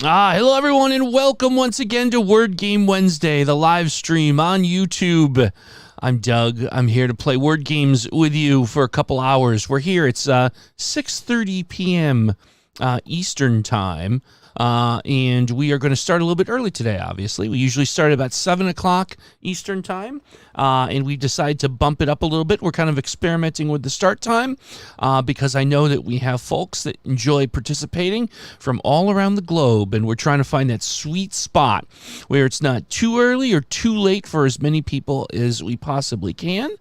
Hello everyone, and welcome once again to Word Game Wednesday, the live stream on YouTube. I'm Doug. I'm here to play word games with you for a couple hours. We're here. It's 6:30 p.m. Eastern Time, and we are going to start a little bit early today, obviously. We usually start about 7 o'clock Eastern Time, and we decided to bump it up a little bit. We're kind of experimenting with the start time because I know that we have folks that enjoy participating from all around the globe, and we're trying to find that sweet spot where it's not too early or too late for as many people as we possibly can.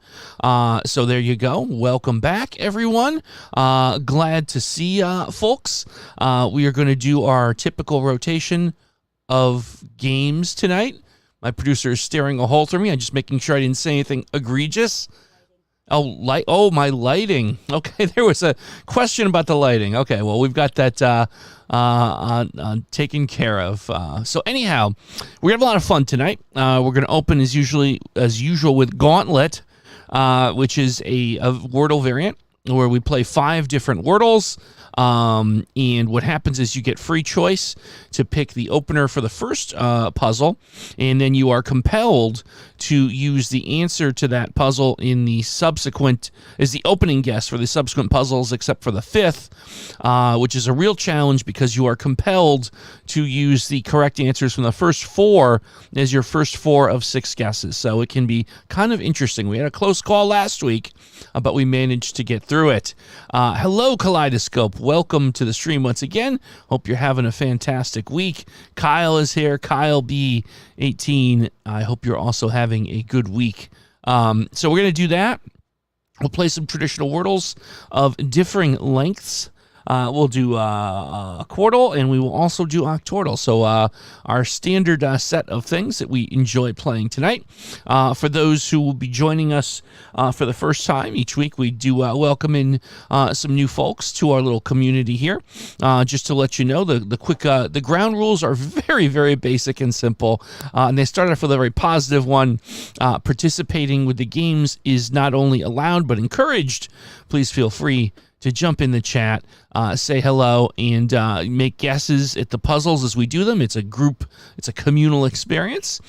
So there you go. Welcome back, everyone. Glad to see folks. We are going to do our typical rotation of games tonight. My producer is staring a hole through me. I'm just making sure I didn't say anything egregious. Oh, my lighting. Okay, there was a question about the lighting. Okay, well, we've got that taken care of. So anyhow, we have a lot of fun tonight. We're going to open as usual with Gauntlet, which is a Wordle variant where we play 5 different Wordles. And what happens is you get free choice to pick the opener for the first puzzle, and then you are compelled to use the answer to that puzzle in the subsequent, as the opening guess for the subsequent puzzles, except for the 5th, which is a real challenge because you are compelled to use the correct answers from the first 4 as your first 4 of 6 guesses. So it can be kind of interesting. We had a close call last week, but we managed to get through it. Hello, Kaleidoscope. Welcome to the stream once again. Hope you're having a fantastic week. Kyle is here. Kyle B18. I hope you're also having a good week. So we're going to do that. We'll play some traditional Wordles of differing lengths. We'll do Quartal, and we will also do Octordle. So our standard set of things that we enjoy playing tonight. For those who will be joining us for the first time each week, we do welcome in some new folks to our little community here. Just to let you know, the ground rules are very, very basic and simple, and they start off with a very positive one. Participating with the games is not only allowed but encouraged. Please feel free to jump in the chat, say hello, and make guesses at the puzzles as we do them. It's a communal experience,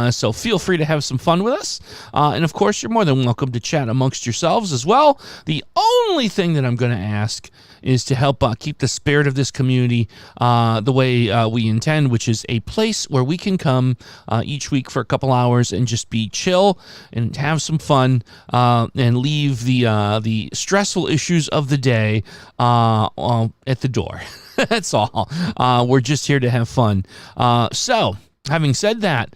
so feel free to have some fun with us. And of course, you're more than welcome to chat amongst yourselves as well. The only thing that I'm going to ask is to help keep the spirit of this community the way we intend, which is a place where we can come each week for a couple hours and just be chill and have some fun and leave the stressful issues of the day at the door. That's all. We're just here to have fun. So having said that,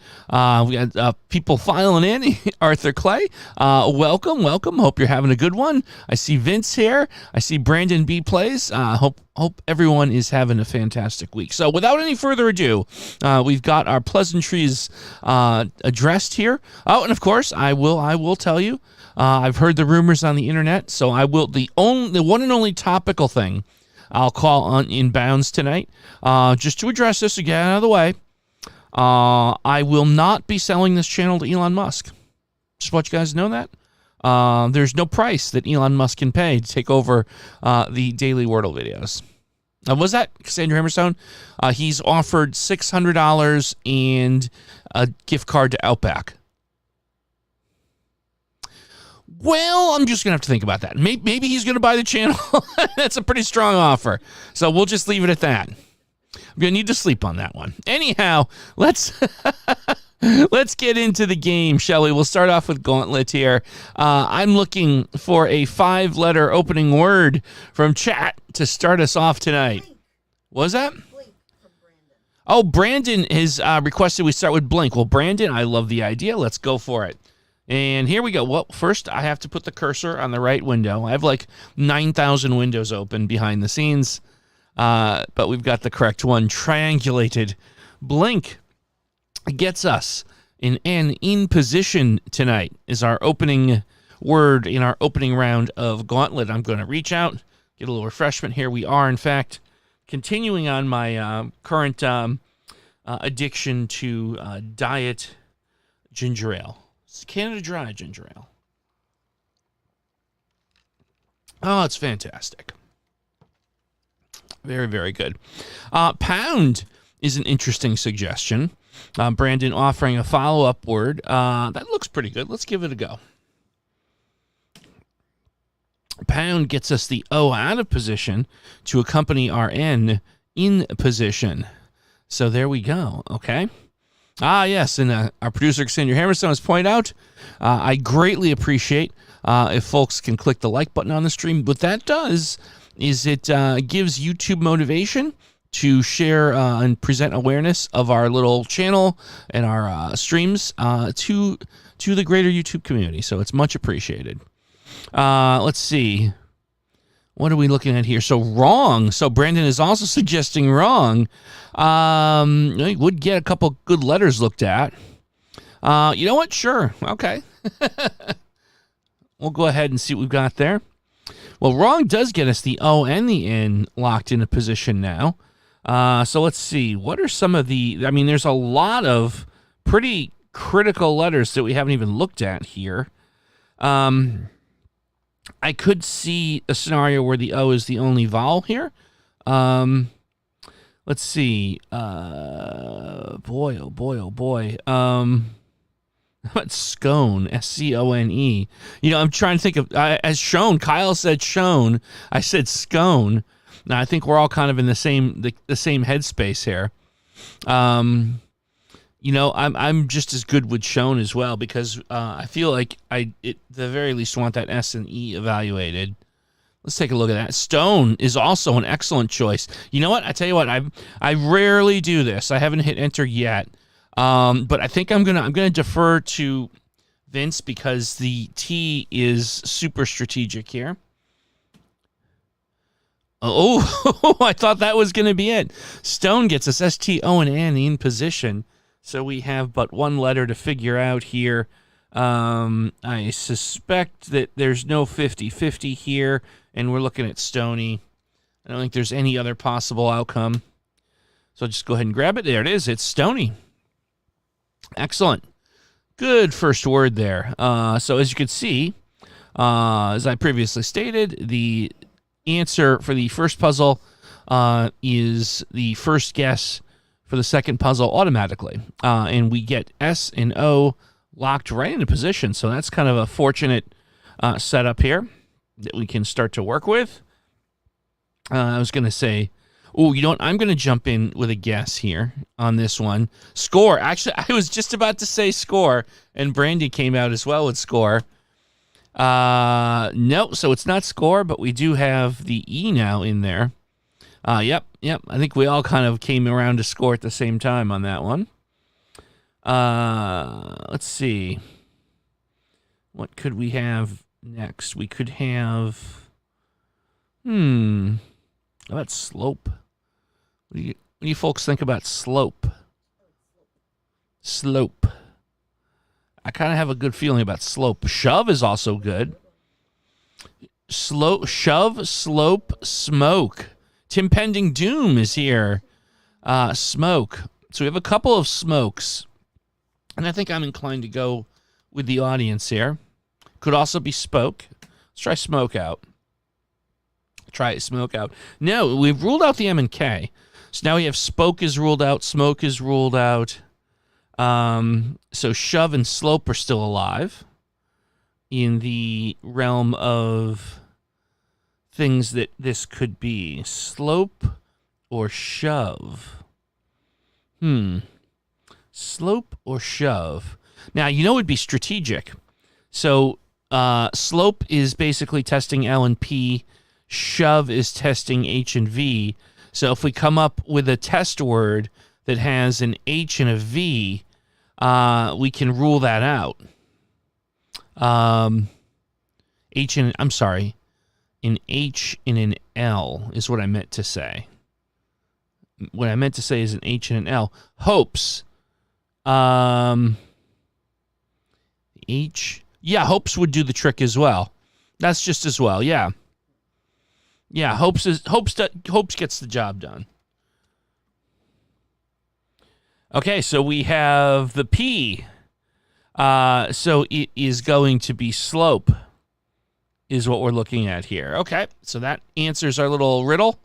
we got people filing in. Arthur Clay, welcome. Hope you're having a good one. I see Vince here. I see Brandon B plays. Hope everyone is having a fantastic week. So without any further ado, we've got our pleasantries addressed here. Oh, and of course, I will tell you, I've heard the rumors on the internet, so I will. The one and only topical thing I'll call on in bounds tonight, just to address this and get out of the way. I will not be selling this channel to Elon Musk. Just want you guys to know that. There's no price that Elon Musk can pay to take over the daily Wordle videos. Was that Cassandra Hammerstone? He's offered $600 and a gift card to Outback. Well, I'm just going to have to think about that. Maybe he's going to buy the channel. That's a pretty strong offer. So we'll just leave it at that. I'm going to need to sleep on that one. Anyhow, let's get into the game, shall we? We'll start off with Gauntlet here. I'm looking for a 5-letter opening word from chat to start us off tonight. Blink. What was that? Blink from Brandon. Oh, Brandon has requested we start with Blink. Well, Brandon, I love the idea. Let's go for it. And here we go. Well, first I have to put the cursor on the right window. I have like 9,000 windows open behind the scenes. But we've got the correct one triangulated. Blink gets us in position tonight is our opening word in our opening round of Gauntlet. I'm going to reach out, get a little refreshment here. We are, in fact, continuing on my current addiction to diet ginger ale. It's Canada Dry ginger ale. Oh, it's fantastic. Very, very good. Pound is an interesting suggestion. Brandon offering a follow-up word. That looks pretty good. Let's give it a go. Pound gets us the O out of position to accompany our N in position. So there we go. Okay. Yes, and our producer, Xander Hammerstone, has pointed out, I greatly appreciate if folks can click the like button on the stream. What that does is it gives YouTube motivation to share and present awareness of our little channel and our streams to the greater YouTube community. So it's much appreciated. Let's see. What are we looking at here? So wrong. So Brandon is also suggesting wrong. We would get a couple good letters looked at. You know what? Sure. Okay. We'll go ahead and see what we've got there. Well, wrong does get us the O and the N locked into position now. So let's see. What are some of the... I mean, there's a lot of pretty critical letters that we haven't even looked at here. I could see a scenario where the O is the only vowel here. Let's see. Boy, oh boy, oh boy. How about scone? S-C-O-N-E. You know, I'm trying to think of, as shown, Kyle said shown. I said scone. Now, I think we're all kind of in the same headspace here. You know, I'm just as good with shown as well, because I feel like at the very least want that S and E evaluated. Let's take a look at that. Stone is also an excellent choice. You know what? I tell you what, I rarely do this. I haven't hit enter yet. But I think I'm gonna defer to Vince because the T is super strategic here. Oh, I thought that was gonna be it. Stone gets us S-T-O-N-N in position. So we have but one letter to figure out here. I suspect that there's no 50-50 here, and we're looking at Stony. I don't think there's any other possible outcome. So just go ahead and grab it. There it is. It's Stony. Excellent. Good first word there. So as you can see, as I previously stated, the answer for the first puzzle is the first guess for the second puzzle automatically. And we get S and O locked right into position. So that's kind of a fortunate setup here that we can start to work with. I was going to say, oh, you know what? I'm going to jump in with a guess here on this one. Score. Actually, I was just about to say score, and Brandy came out as well with score. No, so it's not score, but we do have the E now in there. Yep. I think we all kind of came around to score at the same time on that one. Let's see. What could we have next? We could have... How about slope? What do you folks think about slope? Slope. I kind of have a good feeling about slope. Shove is also good. Shove, slope, smoke. Tim Pending Doom is here. Smoke. So we have a couple of smokes. And I think I'm inclined to go with the audience here. Could also be spoke. Let's try smoke out. Try smoke out. No, we've ruled out the M and K. So now we have spoke is ruled out. Smoke is ruled out. So shove and slope are still alive in the realm of things that this could be. Slope or shove? Slope or shove? Now, you know it would be strategic. So slope is basically testing L and P. Shove is testing H and V. So if we come up with a test word that has an H and a V, we can rule that out. An H and an L is what I meant to say. What I meant to say is an H and an L. Hopes. H. Yeah, hopes would do the trick as well. That's just as well. Yeah. Yeah, hopes gets the job done. Okay, so we have the P. So it is going to be slope, is what we're looking at here. Okay, so that answers our little riddle.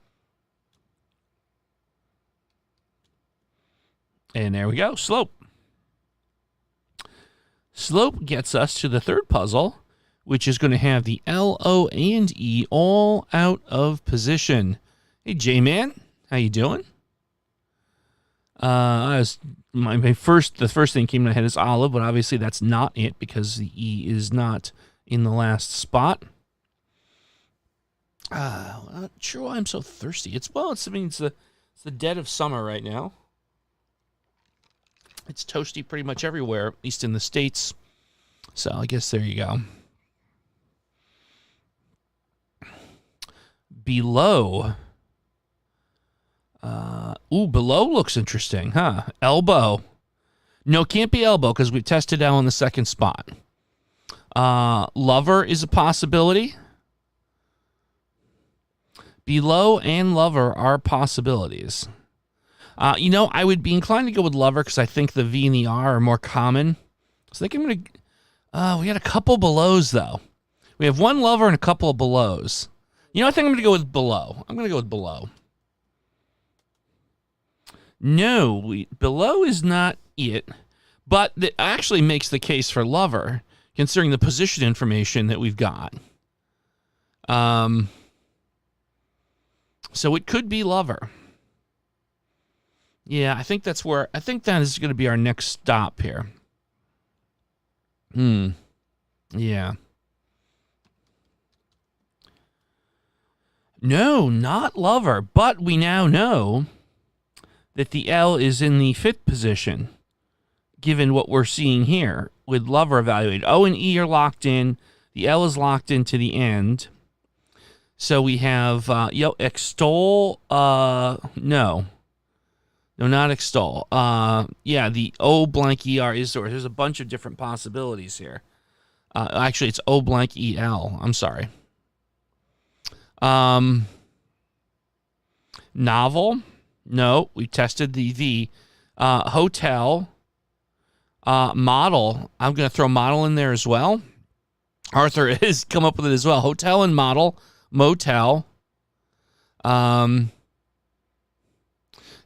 And there we go. Slope. Slope gets us to the third puzzle, which is going to have the L, O, and E all out of position. Hey, J-Man. How you doing? The first thing came to my head is olive, but obviously that's not it because the E is not in the last spot. I'm not sure why I'm so thirsty. It's the dead of summer right now. It's toasty pretty much everywhere, at least in the States. So I guess there you go. Below. Below looks interesting, huh? Elbow. No, can't be elbow because we tested out on the second spot. Lover is a possibility. Below and lover are possibilities. I would be inclined to go with lover because I think the V and the R are more common. So I think I'm going to... we got a couple belows, though. We have one lover and a couple of belows. I think I'm going to go with below. I'm going to go with below. No, below is not it. But that actually makes the case for lover, considering the position information that we've got. So it could be lover. Yeah, I think that is going to be our next stop here. Yeah. No, not lover, but we now know that the L is in the fifth position, given what we're seeing here with lover evaluated. O and E are locked in. The L is locked into the end. So we have, extol, no, not extol. Yeah, the O blank ER is, or there's a bunch of different possibilities here. Actually, it's O blank EL. I'm sorry. Novel, no, we tested the V. Hotel, model, I'm going to throw model in there as well. Arthur has come up with it as well. Hotel and model. Motel. So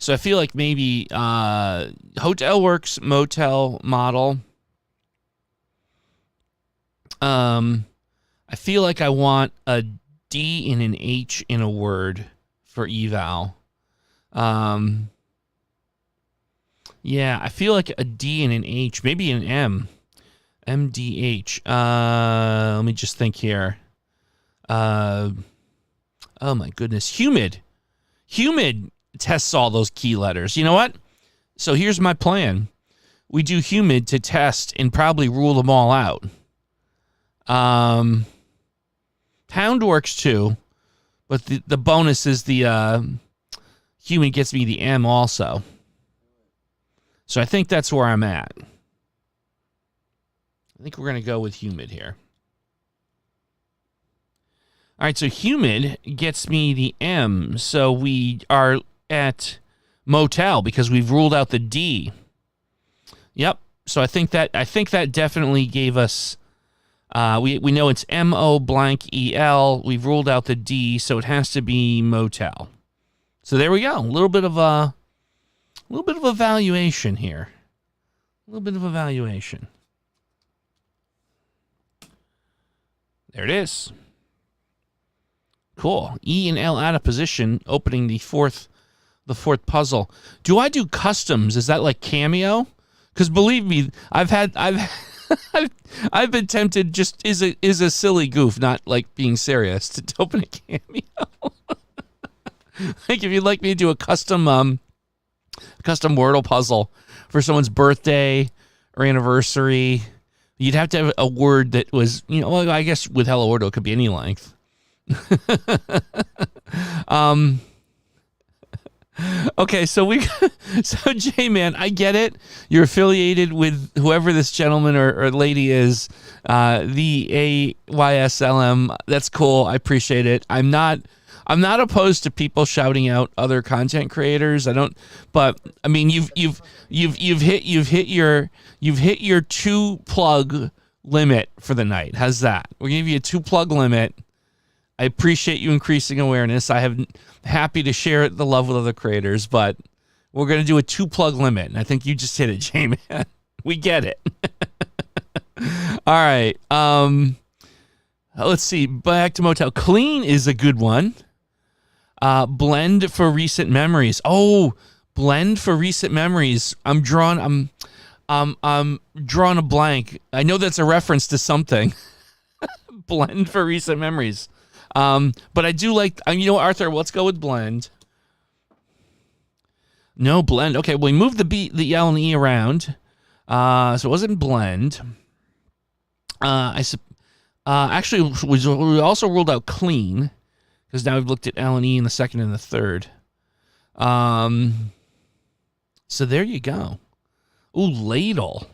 I feel like maybe hotel works, motel, model. I feel like I want a D and an H in a word for eval. Yeah, I feel like a D and an H, maybe an M. MDH. Let me just think here. Oh my goodness. Humid. Humid tests all those key letters. You know what? So here's my plan. We do humid to test and probably rule them all out. Pound works too, but the bonus is the humid gets me the M also. So I think that's where I'm at. I think we're going to go with humid here. All right, so humid gets me the M. So we are at motel because we've ruled out the D. Yep. So I think that definitely gave us. We know it's MO blank EL. We've ruled out the D, so it has to be motel. So there we go. A little bit of evaluation here. A little bit of evaluation. There it is. Cool. E and L out of position, opening the fourth puzzle. Do I do customs? Is that like Cameo? Because believe me, I've been tempted just is a silly goof, not like being serious, to open a Cameo. Like if you'd like me to do a custom Wordle puzzle for someone's birthday or anniversary, you'd have to have a word that was, well, I guess with Hello Wordle it could be any length. Okay, so J-Man, I get it. You're affiliated with whoever this gentleman or lady is, the AYSLM. That's cool. I appreciate it. I'm not opposed to people shouting out other content creators. But I mean, you've hit your 2-plug limit for the night. How's that? We're gonna give you a 2-plug limit. I appreciate you increasing awareness. I am happy to share the love with other creators, but We're going to do a 2-plug limit. And I think you just hit it, J-Man. We get it. All right. Let's see. Back to Motel. Clean is a good one. Blend for recent memories. Oh, blend for recent memories. I'm drawing a blank. I know that's a reference to something. Blend for recent memories. But I do like, Arthur, let's go with blend. No, blend. Okay, well, we moved the L and E around. So it wasn't blend. Actually, we also ruled out clean, because now we've looked at L and E in the second and the third. So there you go. Ooh, ladle.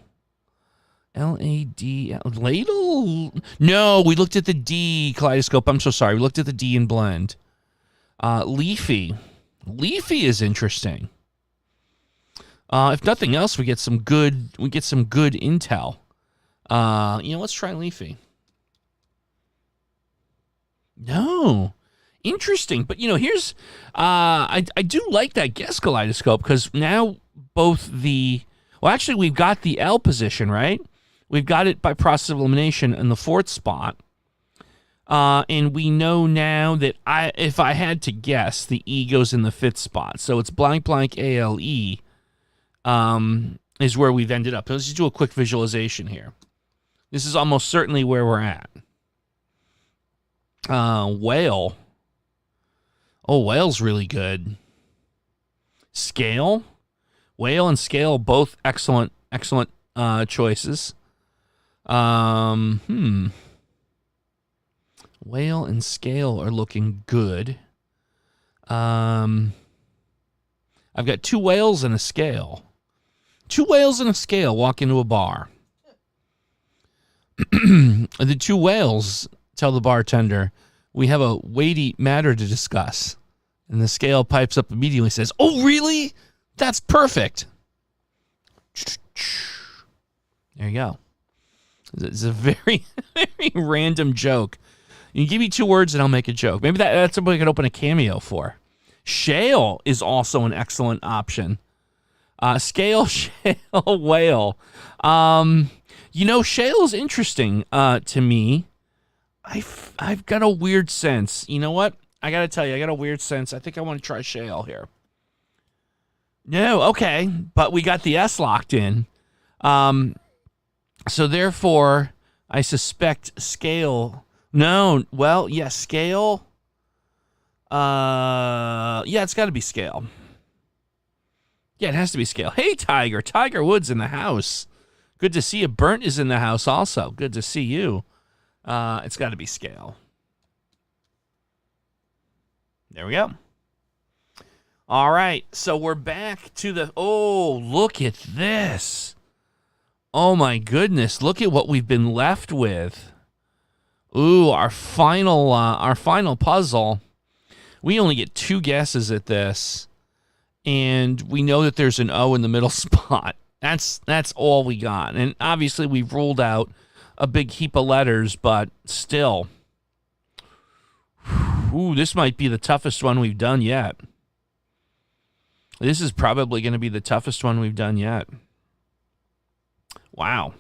L-A-D. Ladle? No, we looked at the D, Kaleidoscope. I'm so sorry. We looked at the D in blend. Leafy. Leafy is interesting. If nothing else, we get some good intel. Let's try leafy. No. Interesting. But, here's, I do like that guess, Kaleidoscope, because now both actually, we've got the L position, right? We've got it by process of elimination in the 4th spot. And we know now that if I had to guess, the E goes in the 5th spot. So it's blank, blank, A-L-E. Is where we've ended up. Let's just do a quick visualization here. This is almost certainly where we're at. Whale. Oh, whale's really good. Scale. Whale and scale, both excellent choices. Whale and scale are looking good. I've got 2 whales and a scale. 2 whales and a scale walk into a bar. The 2 whales tell the bartender, we have a weighty matter to discuss. And the scale pipes up immediately and says, oh, really? That's perfect. There you go. It's a very, very random joke. You can give me 2 words and I'll make a joke. Maybe that's something I could open a Cameo for. Shale is also an excellent option. Scale, shale, whale. Shale is interesting to me. I've got a weird sense. You know what? I got to tell you, I got a weird sense. I think I want to try shale here. No, okay. But we got the S locked in. So therefore, I suspect scale. No, well, yeah, scale. Yeah, it's got to be scale. Yeah, it has to be scale. Hey, Tiger. Tiger Woods in the house. Good to see you. Burnt is in the house also. Good to see you. It's got to be scale. There we go. All right, so we're back to the... Oh, look at this. Oh, my goodness. Look at what we've been left with. Ooh, our final puzzle. We only get 2 guesses at this. And we know that there's an O in the middle spot. That's all we got. And obviously we've ruled out a big heap of letters, but still. Ooh, this might be the toughest one we've done yet. This is probably going to be the toughest one we've done yet. Wow.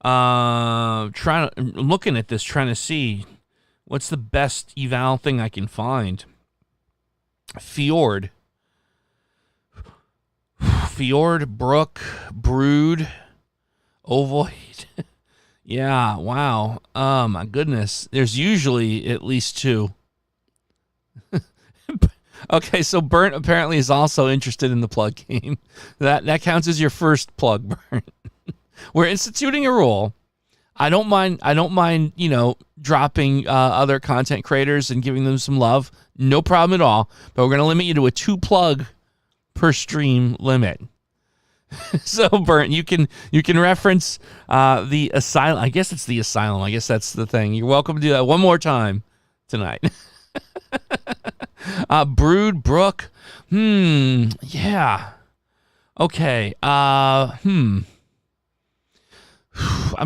I'm looking at this, trying to see what's the best eval thing I can find. Fjord. Fjord, brook, brood, ovoid. Yeah, wow. Oh, my goodness. There's usually at least 2. Okay, so Burnt apparently is also interested in the plug game. That counts as your first plug, Burnt. We're instituting a rule. I don't mind, dropping other content creators and giving them some love. No problem at all. But we're going to limit you to a 2-plug per stream limit. So, Burnt, you can reference the asylum. I guess it's the asylum. I guess that's the thing. You're welcome to do that one more time tonight. Brood, brook. Yeah. Okay. I'm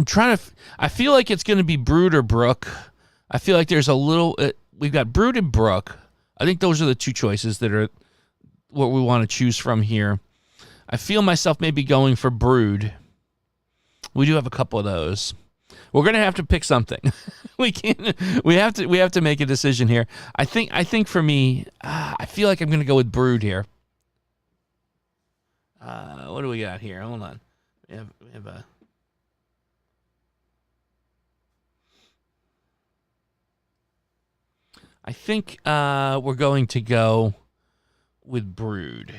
trying to... I feel like it's going to be brood or brook. I feel like there's a little... we've got brood and brook. I think those are the 2 choices that are what we want to choose from here. I feel myself maybe going for brood. We do have a couple of those. We're gonna have to pick something. We can't. We have to make a decision here. I think for me, I feel like I'm gonna go with brood here. What do we got here? Hold on. We have a. I think we're going to go with brood.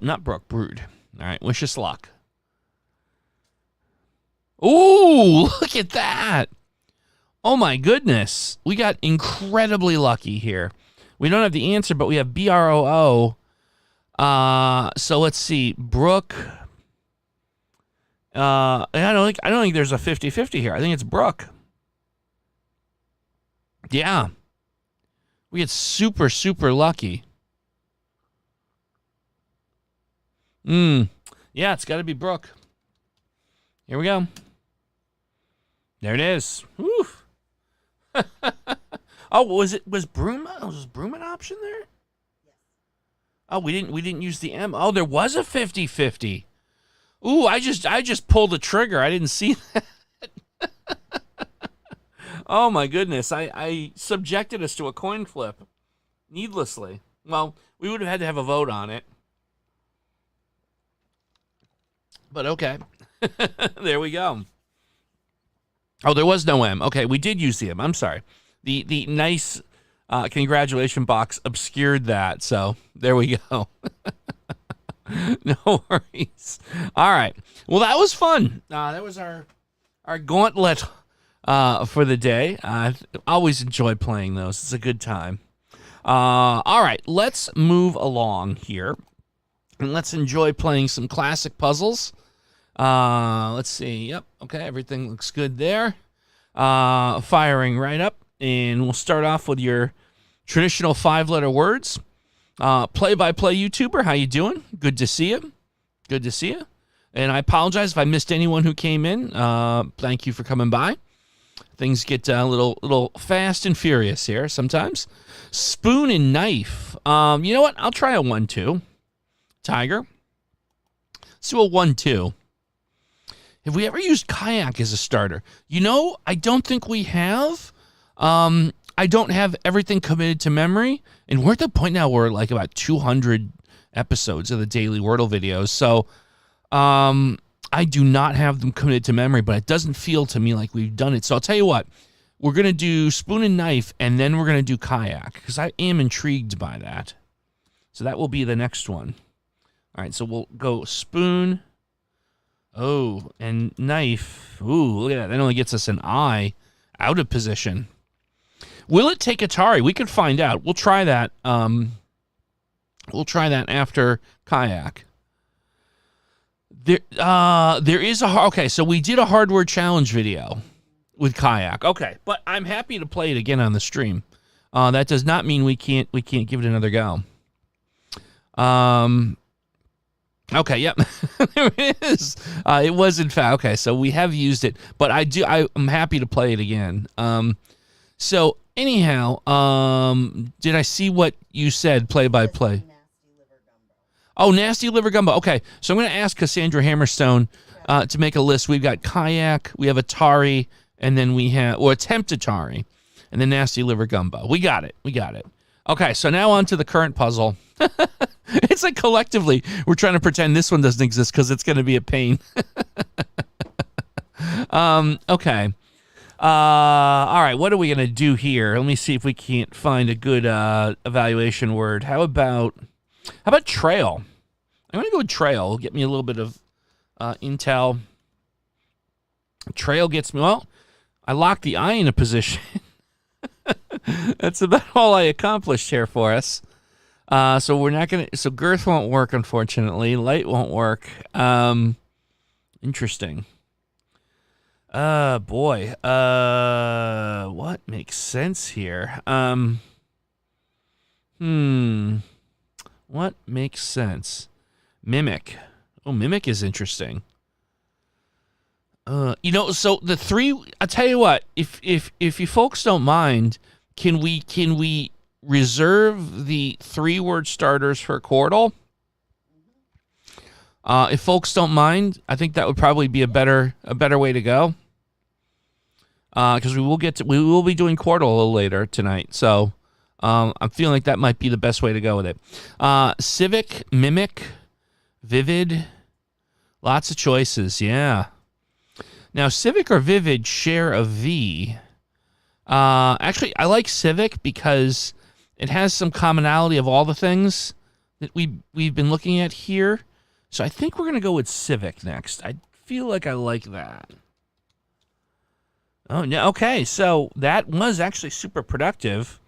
Not Brooke, brood. All right, wish us luck. Ooh, look at that. Oh my goodness. We got incredibly lucky here. We don't have the answer, but we have BROO. So let's see. Brooke. I don't think there's a 50-50 here. I think it's Brooke. Yeah. We get super, super lucky. Yeah, it's got to be Brooke. Here we go. There it is. Oof. Oh, was Broom an option there? Yes. Oh, we didn't use the M. Oh, there was a 50-50. Ooh, I just pulled the trigger. I didn't see that. Oh my goodness. I subjected us to a coin flip needlessly. Well, we would have had to have a vote on it. But okay. There we go. Oh, there was no M. Okay, we did use the M. I'm sorry. The nice congratulation box obscured that. So there we go. No worries. All right. Well, that was fun. That was our gauntlet for the day. I always enjoy playing those. It's a good time. All right. Let's move along here. And let's enjoy playing some classic puzzles. Let's see. Yep. Okay. Everything looks good there. Firing right up. And we'll start off with your traditional 5-letter words. Play-by-play YouTuber. How you doing? Good to see you. Good to see you. And I apologize if I missed anyone who came in. Thank you for coming by. Things get a little fast and furious here sometimes. Spoon and knife. You know what? I'll try a 1-2. Tiger. Let's do a 1-2. Have we ever used kayak as a starter? You know, I don't think we have. I don't have everything committed to memory. And we're at the point now where like about 200 episodes of the daily Wordle videos. So I do not have them committed to memory, but it doesn't feel to me like we've done it. So I'll tell you what. We're going to do spoon and knife, and then we're going to do kayak, because I am intrigued by that. So that will be the next one. All right, so we'll go spoon. Oh, and knife. Ooh, look at that. That only gets us an I out of position. Will it take Atari? We could find out. We'll try that. We'll try that after kayak. There is a... Okay, so we did a hardware challenge video with kayak. Okay, but I'm happy to play it again on the stream. That does not mean we can't give it another go. Okay, yep. There it is. It was in fact okay, so we have used it, but I'm happy to play it again. So anyhow, did I see what you said play by play? Oh, nasty liver gumbo. Okay, so I'm going to ask Cassandra Hammerstone to make a list. We've got kayak, we have Atari, and then we have attempt Atari, and then nasty liver gumbo. We got it. Okay, so now on to the current puzzle. It's like collectively we're trying to pretend this one doesn't exist because it's going to be a pain. Okay. All right, what are we going to do here? Let me see if we can't find a good evaluation word. How about trail? I'm going to go with trail. Get me a little bit of intel. Trail gets me, well, I locked the eye in a position. That's about all I accomplished here for us. So we're not going to, so girth won't work, unfortunately. Light won't work. Interesting. Boy. What makes sense here? What makes sense? Mimic. Oh, mimic is interesting. You know, so the three, I'll tell you what, if you folks don't mind, can we reserve the 3-word starters for Quartal. If folks don't mind, I think that would probably be a better way to go. Because we will be doing Quartal a little later tonight. So I'm feeling like that might be the best way to go with it. Civic, Mimic, Vivid, lots of choices. Yeah. Now, Civic or Vivid share a V. Actually, I like Civic because it has some commonality of all the things that we've been looking at here. So I think we're going to go with Civic next. I feel like I like that. Oh, no. Okay, so that was actually super productive.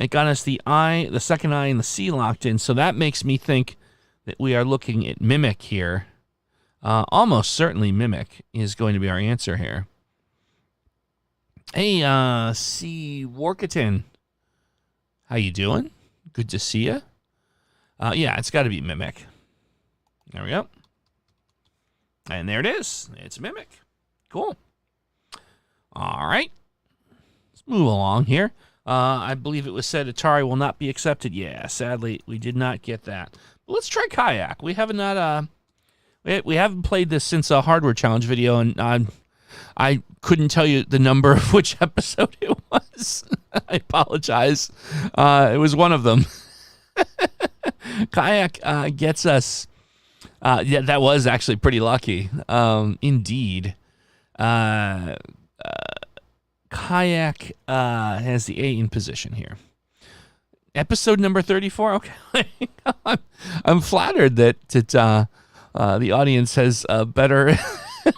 It got us the I, the second I, and the C locked in. So that makes me think that we are looking at Mimic here. Almost certainly Mimic is going to be our answer here. Hey, C. Workaton. How you doing? Good to see you. Yeah, it's got to be Mimic. There we go. And there it is. It's Mimic. Cool. All right. Let's move along here. I believe it was said Atari will not be accepted. Yeah, sadly, we did not get that. But let's try Kayak. We have not we haven't played this since a hardware challenge video, and I couldn't tell you the number of which episode it was. I apologize. It was one of them. Kayak gets us. Yeah, that was actually pretty lucky. Indeed. Kayak has the A in position here. Episode number 34. Okay. I'm flattered that the audience has a better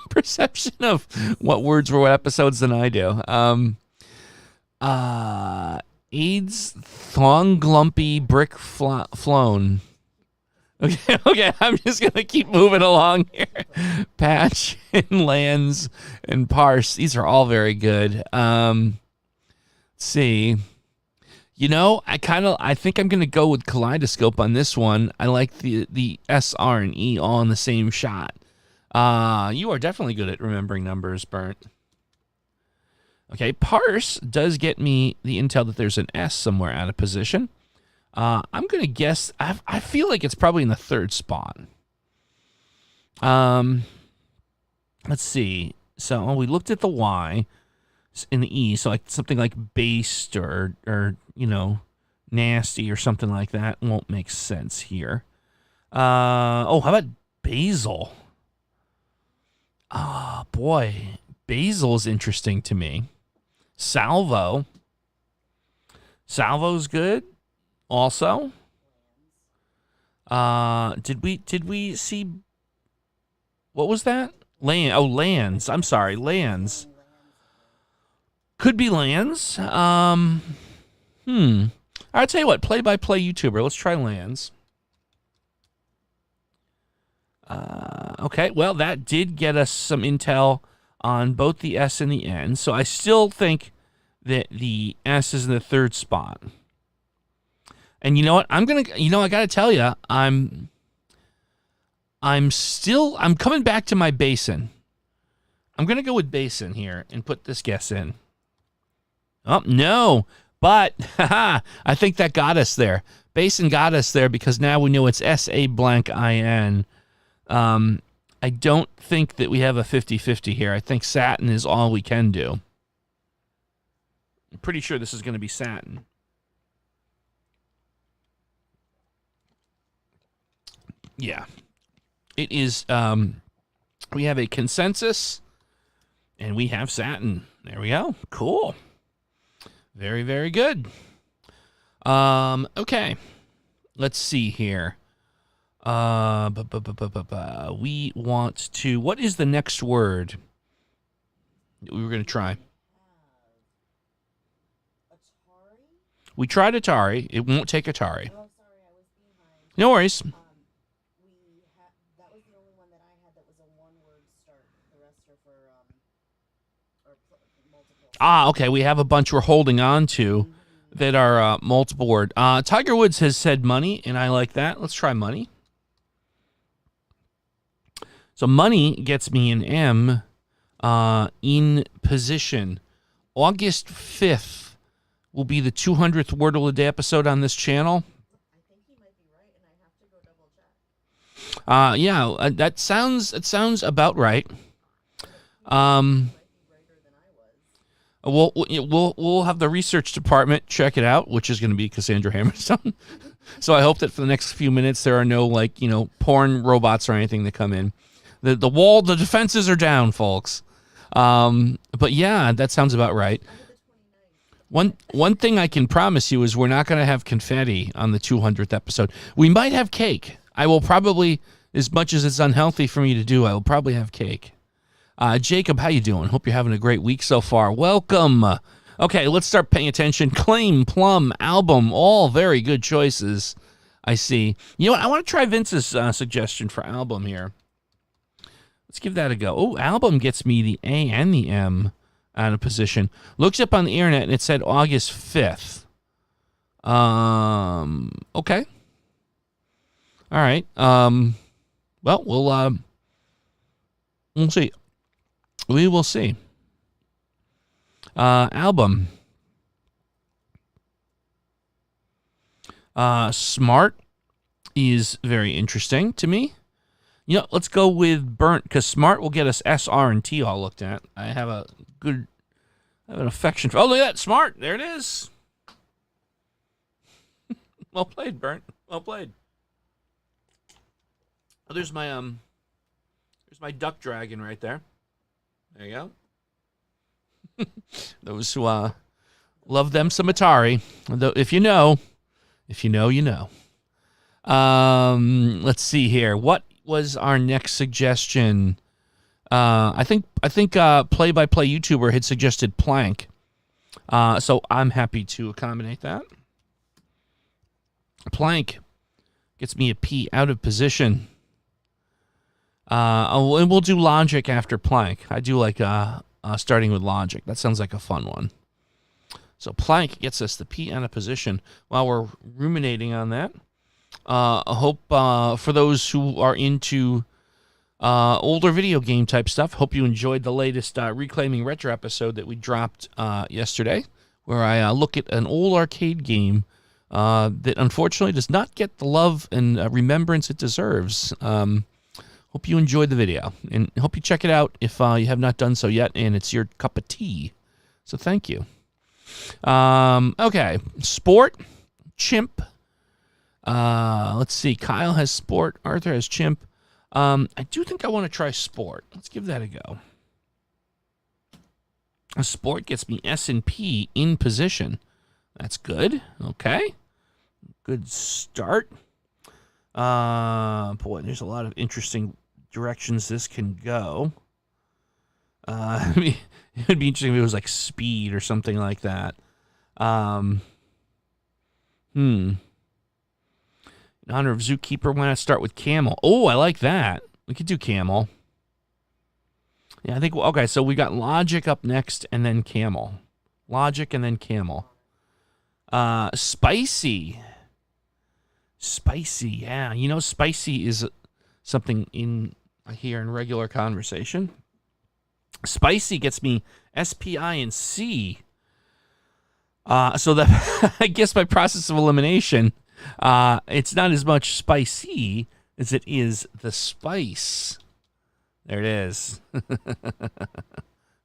perception of what words were what episodes than I do. AIDS thong glumpy brick flown. Okay, I'm just going to keep moving along here. Patch and Lands and Parse. These are all very good. Let's see. You know, I think I'm going to go with Kaleidoscope on this one. I like the S, R, and E all in the same shot. You are definitely good at remembering numbers, Burnt. Okay, Parse does get me the intel that there's an S somewhere out of position. I'm going to guess, I feel like it's probably in the 3rd spot. Let's see. So we looked at the Y in the E, so like something like based or you know, nasty or something like that won't make sense here. Oh, how about basil? Ah, boy. Basil's interesting to me. Salvo. Salvo's good. Also, did we see, what was that? Lands. I'm sorry, Lands. Could be Lands. I'll tell you what, play-by-play YouTuber. Let's try Lands. Okay, well, that did get us some intel on both the S and the N, so I still think that the S is in the 3rd spot. And you know what? I got to tell you, I'm coming back to my basin. I'm going to go with basin here and put this guess in. Oh, no. But I think that got us there. Basin got us there because now we know it's S-A-blank-I-N. I don't think that we have a 50-50 here. I think Satin is all we can do. I'm pretty sure this is going to be Satin. Yeah, it is. We have a consensus, and we have Satin. There we go. Cool. Very, very good. Okay. Let's see here. We want to. What is the next word that we were going to try? Atari. We tried Atari. It won't take Atari. Oh, sorry, I was behind. No worries. Okay. We have a bunch we're holding on to that are multiple word. Tiger Woods has said money, and I like that. Let's try money. So money gets me an M in position. August 5th will be the 200th Wordle a Day episode on this channel. I think he might be right, and I have to go double check. Yeah, that sounds about right. We'll have the research department check it out, which is going to be Cassandra Hammerstone. So I hope that for the next few minutes there are no porn robots or anything that come in. The defenses are down, folks. But yeah, that sounds about right. One thing I can promise you is we're not going to have confetti on the 200th episode. We might have cake. I will probably, as much as it's unhealthy for me to do, I will probably have cake. Jacob, how you doing? Hope you're having a great week so far. Welcome. Okay, let's start paying attention. Claim, Plum, Album, all very good choices, I see. You know what? I want to try Vince's suggestion for Album here. Let's give that a go. Oh, Album gets me the A and the M out of position. Looked up on the internet, and it said August 5th. Okay. All right. Well, we'll see. We will see. Album. Smart is very interesting to me. Let's go with Burnt, because Smart will get us S, R, and T all looked at. I have an affection for... Oh, look at that. Smart. There it is. Well played, Burnt. Well played. Oh, there's my duck dragon right there. There you go. Those who love them some Atari. If you know, you know. Let's see here. What was our next suggestion? I think play-by-play YouTuber had suggested Plank. So I'm happy to accommodate that. Plank gets me a P out of position. And we'll do Logic after Plank. I do like starting with Logic. That sounds like a fun one. So Plank gets us the P out of position. While we're ruminating on that, I hope for those who are into older video game type stuff, hope you enjoyed the latest Reclaiming Retro episode that we dropped yesterday, where I look at an old arcade game that unfortunately does not get the love and remembrance it deserves. Hope you enjoyed the video, and hope you check it out if you have not done so yet, and it's your cup of tea. So thank you. Okay, Sport, Chimp. Let's see. Kyle has Sport. Arthur has Chimp. I do think I want to try Sport. Let's give that a go. A Sport gets me S and P in position. That's good. Okay. Good start. Boy, there's a lot of interesting directions this can go. It would be interesting if it was like Speed or something like that. In honor of Zookeeper, why not start with Camel? Oh, I like that. We could do Camel. Yeah, I think, okay, so we got Logic up next and then Camel. Logic and then Camel. Spicy. Spicy, yeah. Spicy is something I hear in regular conversation. Spicy gets me S-P-I and C. So that I guess by process of elimination, it's not as much spicy as it is the spice. There it is.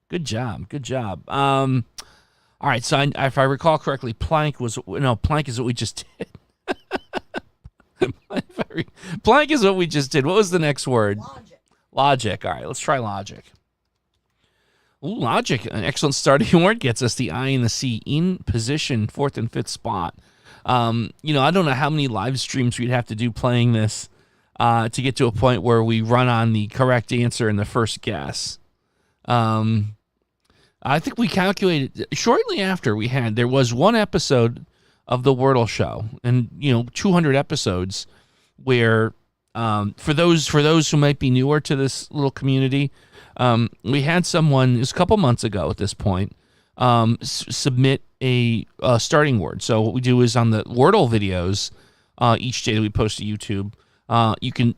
Good job. Good job. All right, so if I recall correctly, Plank is what we just did. Plank is what we just did. What was the next word? Logic. All right, let's try Logic. Ooh, Logic, an excellent starting word, gets us the I and the C in position, 4th and 5th spot. I don't know how many live streams we'd have to do playing this to get to a point where we run on the correct answer in the first guess. I think we calculated shortly after there was one episode of the Wordle show, and 200 episodes where for those who might be newer to this little community, we had someone, it was a couple months ago at this point, submit a starting word. So what we do is on the Wordle videos each day that we post to YouTube, you can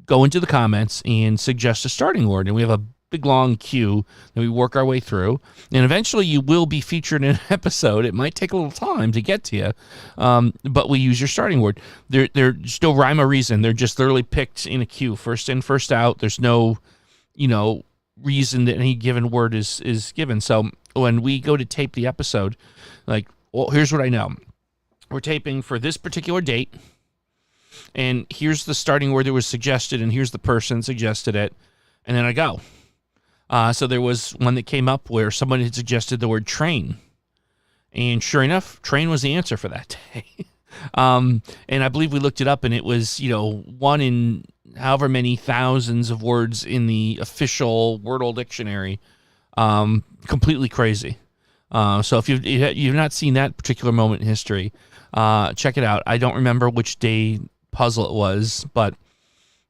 go into the comments and suggest a starting word, and we have a big long queue that we work our way through, and eventually you will be featured in an episode. It might take a little time to get to you, but we use your starting word. There's no rhyme or reason. They're just literally picked in a queue, first in, first out. There's no, reason that any given word is given. So when we go to tape the episode, like, well, here's what I know. We're taping for this particular date, and here's the starting word that was suggested, and here's the person suggested it, and then I go. So there was one that came up where someone had suggested the word train, and sure enough, train was the answer for that day. And I believe we looked it up, and it was, one in however many thousands of words in the official Wordle dictionary. Completely crazy. So if you've not seen that particular moment in history, check it out. I don't remember which day puzzle it was, but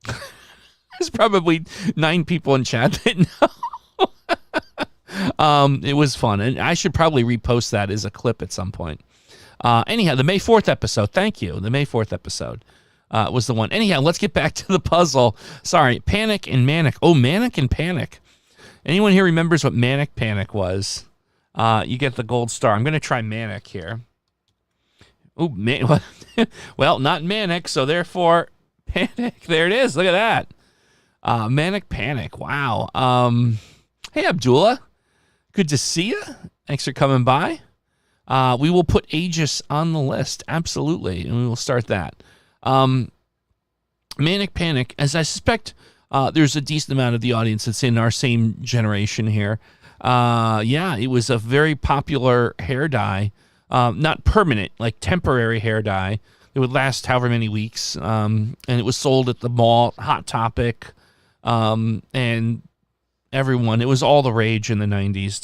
there's probably 9 people in chat that know. It was fun, and I should probably repost that as a clip at some point. Anyhow, the May 4th episode, thank you. The May 4th episode was the one. Anyhow, let's get back to the puzzle. Sorry, Panic and Manic. Oh, Manic and Panic. Anyone here remembers what Manic Panic was? You get the gold star. I'm going to try Manic here. Oh, well, not Manic, so therefore Panic. There it is. Look at that. Manic Panic. Wow. Hey, Abdullah. Good to see you. Thanks for coming by. We will put Aegis on the list. Absolutely. And we will start that. Manic Panic, as I suspect there's a decent amount of the audience that's in our same generation here. Yeah, it was a very popular hair dye. Not permanent, like temporary hair dye. It would last however many weeks. And it was sold at the mall, Hot Topic, and everyone. It was all the rage in the 90s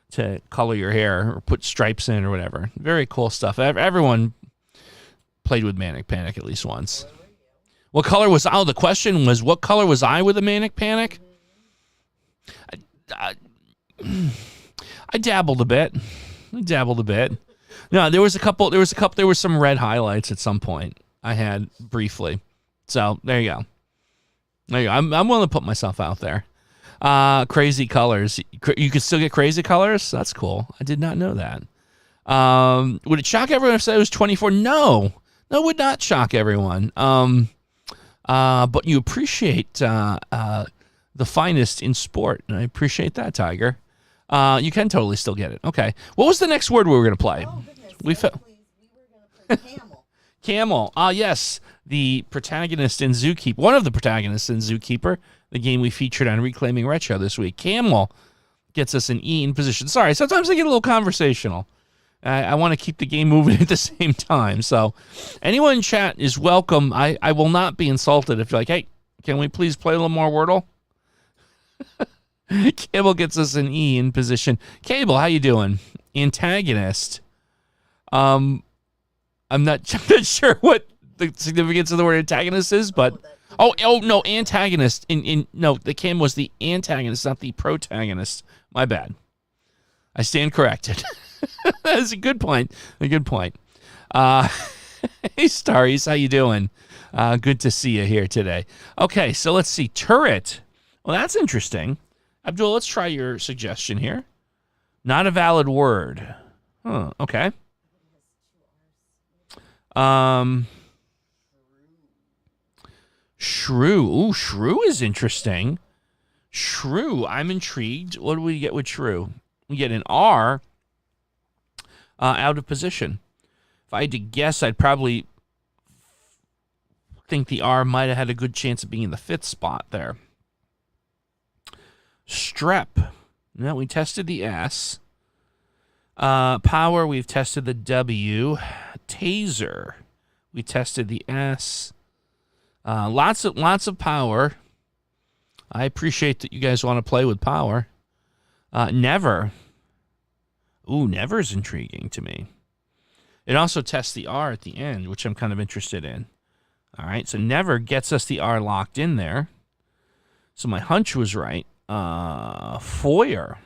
to color your hair or put stripes in or whatever. Very cool stuff. Everyone played with Manic Panic at least once. What color was... Oh, the question was, what color was I with a Manic Panic? I dabbled a bit. No, there were some red highlights at some point I had briefly. So there you go. I'm willing to put myself out there. Crazy colors. You could still get crazy colors? That's cool. I did not know that. Would it shock everyone if I said it was 24? No, it would not shock everyone. But you appreciate the finest in sport, and I appreciate that, Tiger. You can totally still get it. Okay. What was the next word we were going to play? Oh, goodness. We were going to play camel. Camel. Yes. The protagonist in Zookeeper. One of the protagonists in Zookeeper, the game we featured on Reclaiming Retro this week. Camel gets us an E in position. Sorry, sometimes I get a little conversational. I want to keep the game moving at the same time. So anyone in chat is welcome. I will not be insulted if you're like, hey, can we please play a little more Wordle? Cable gets us an E in position. Cable, how you doing? Antagonist. I'm not sure what the significance of the word antagonist is, but no, antagonist. No, the Cam was the antagonist, not the protagonist. My bad. I stand corrected. That's a good point. Hey, Starries, how you doing? Good to see you here today. Okay, so let's see. Turret. Well, that's interesting. Abdul, let's try your suggestion here. Not a valid word. Huh, okay. Shrew. Ooh, shrew is interesting. Shrew. I'm intrigued. What do we get with shrew? We get an R out of position. If I had to guess, I'd probably think the R might have had a good chance of being in the 5th spot there. Strep. Now we tested the S. Power, we've tested the W. Taser, we tested the S. Lots of power. I appreciate that you guys want to play with power. Never. Ooh, never is intriguing to me. It also tests the R at the end, which I'm kind of interested in. All right, so never gets us the R locked in there. So my hunch was right. Foyer.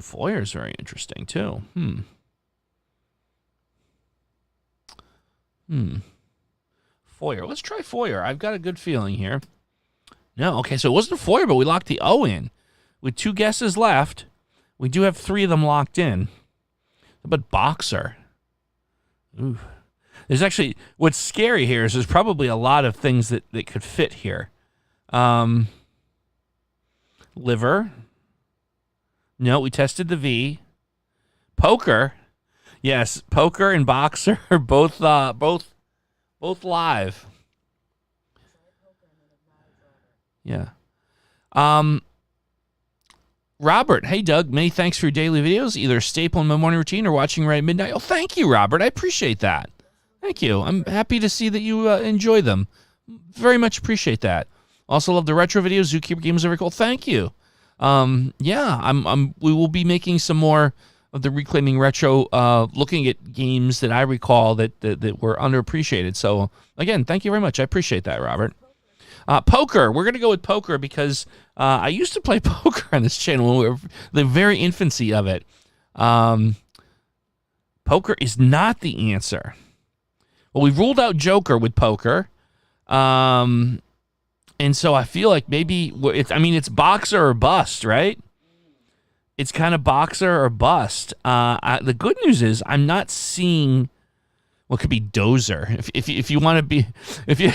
Foyer is very interesting, too. Foyer. Let's try Foyer. I've got a good feeling here. No, okay, so it wasn't foyer, but we locked the O in. With 2 guesses left, we do have 3 of them locked in. But boxer. Ooh. There's actually, what's scary here is there's probably a lot of things that could fit here. Liver. No, we tested the V. Poker. Yes, poker and boxer are both live. Yeah. Robert, hey Doug, many thanks for your daily videos, either a staple in my morning routine or watching right at midnight. Oh, thank you, Robert. I appreciate that. Thank you. I'm happy to see that you enjoy them. Very much appreciate that. Also love the retro videos. Zookeeper Games are very cool. Thank you. Yeah, we will be making some more of the Reclaiming Retro, looking at games that I recall that were underappreciated. So again, thank you very much. I appreciate that, Robert. Poker. We're going to go with poker because I used to play poker on this channel when we were the very infancy of it. Poker is not the answer. Well, we ruled out Joker with poker. And so I feel like maybe it's boxer or bust, right? It's kind of boxer or bust. The good news is I'm not seeing what could be dozer. If you want to be, if you,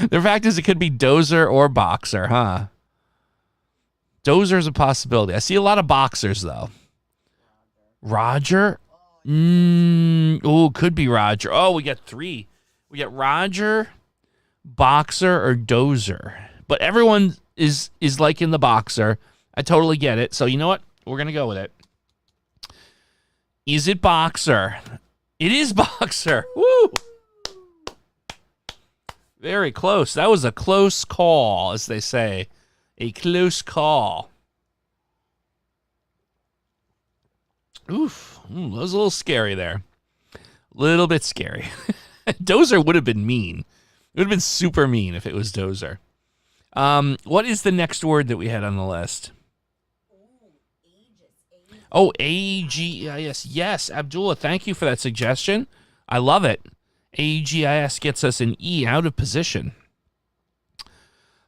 the fact is it could be dozer or boxer, huh? Dozer is a possibility. I see a lot of boxers though. Roger. Oh, could be Roger. Oh, we got 3. We got Roger, boxer, or dozer. But everyone is like in the boxer. I totally get it. So you know what? We're going to go with it. Is it boxer? It is boxer. Woo! Very close. That was a close call, as they say. A close call. Oof. That was a little scary there. A little bit scary. Dozer would have been mean. It would have been super mean if it was dozer. What is the next word that we had on the list? Oh, AGIS. Yes, Abdullah, thank you for that suggestion. I love it. AGIS gets us an E out of position.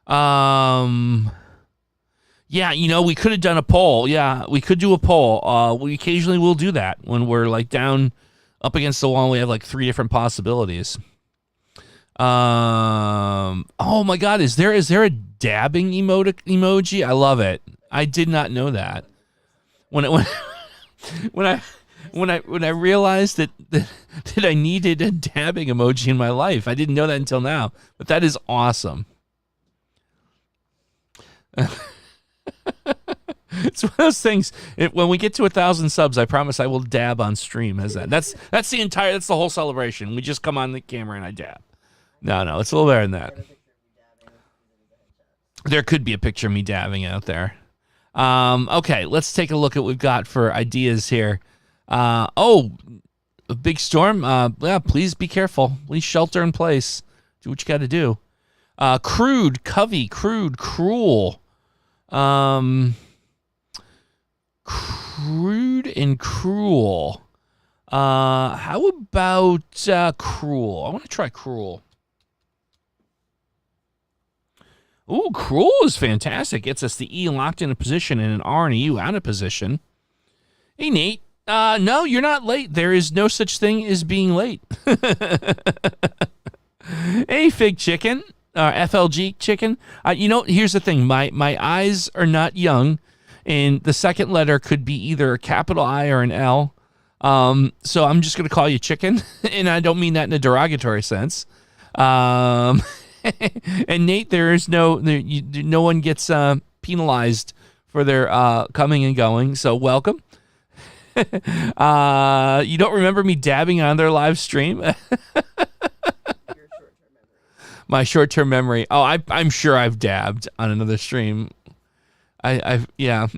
Yeah, we could have done a poll. Yeah, we could do a poll. We occasionally will do that when we're like down up against the wall and we have like 3 different possibilities. Oh my God, is there a dabbing emoji? I love it. I did not know that. When I realized that I needed a dabbing emoji in my life, I didn't know that until now. But that is awesome. It's one of those things. When we get to 1,000 subs, I promise I will dab on stream. As that's the whole celebration. We just come on the camera and I dab. No, it's a little better than that. There could be a picture of me dabbing out there. Okay, let's take a look at what we've got for ideas here. A big storm. Yeah, please be careful. Please shelter in place. Do what you got to do. Crude, covey, crude, cruel. Crude and cruel. How about cruel? I want to try cruel. Ooh, cruel is fantastic. Gets us the E locked in a position and an R and a U out of position. Hey, Nate. No, you're not late. There is no such thing as being late. Hey, Fig Chicken. FLG Chicken. Here's the thing. My eyes are not young, and the second letter could be either a capital I or an L. So I'm just going to call you Chicken, and I don't mean that in a derogatory sense. And Nate, no one gets penalized for their coming and going, so welcome. You don't remember me dabbing on their live stream? My short-term memory. Oh, I'm sure I've dabbed on another stream. Yeah.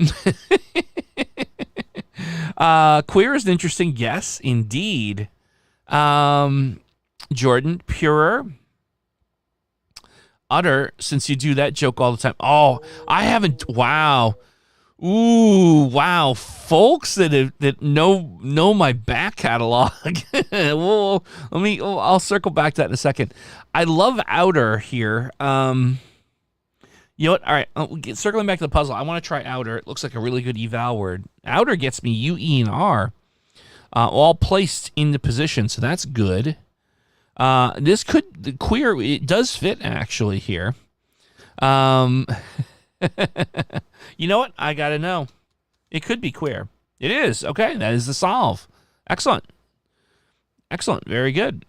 Queer is an interesting guess, indeed. Jordan, purer. Utter, since you do that joke all the time. Oh, I haven't. Wow. Ooh, wow. Folks that know my back catalog. Well, I'll circle back to that in a second. I love outer here. You know what? All right, circling back to the puzzle, I want to try outer. It looks like a really good eval word. Outer gets me U, E, and R, all placed into position, so that's good. This could, the queer, it does fit actually here. You know what? I got to know. It could be queer. It is. Okay, that is the solve. Excellent. Excellent. Very good.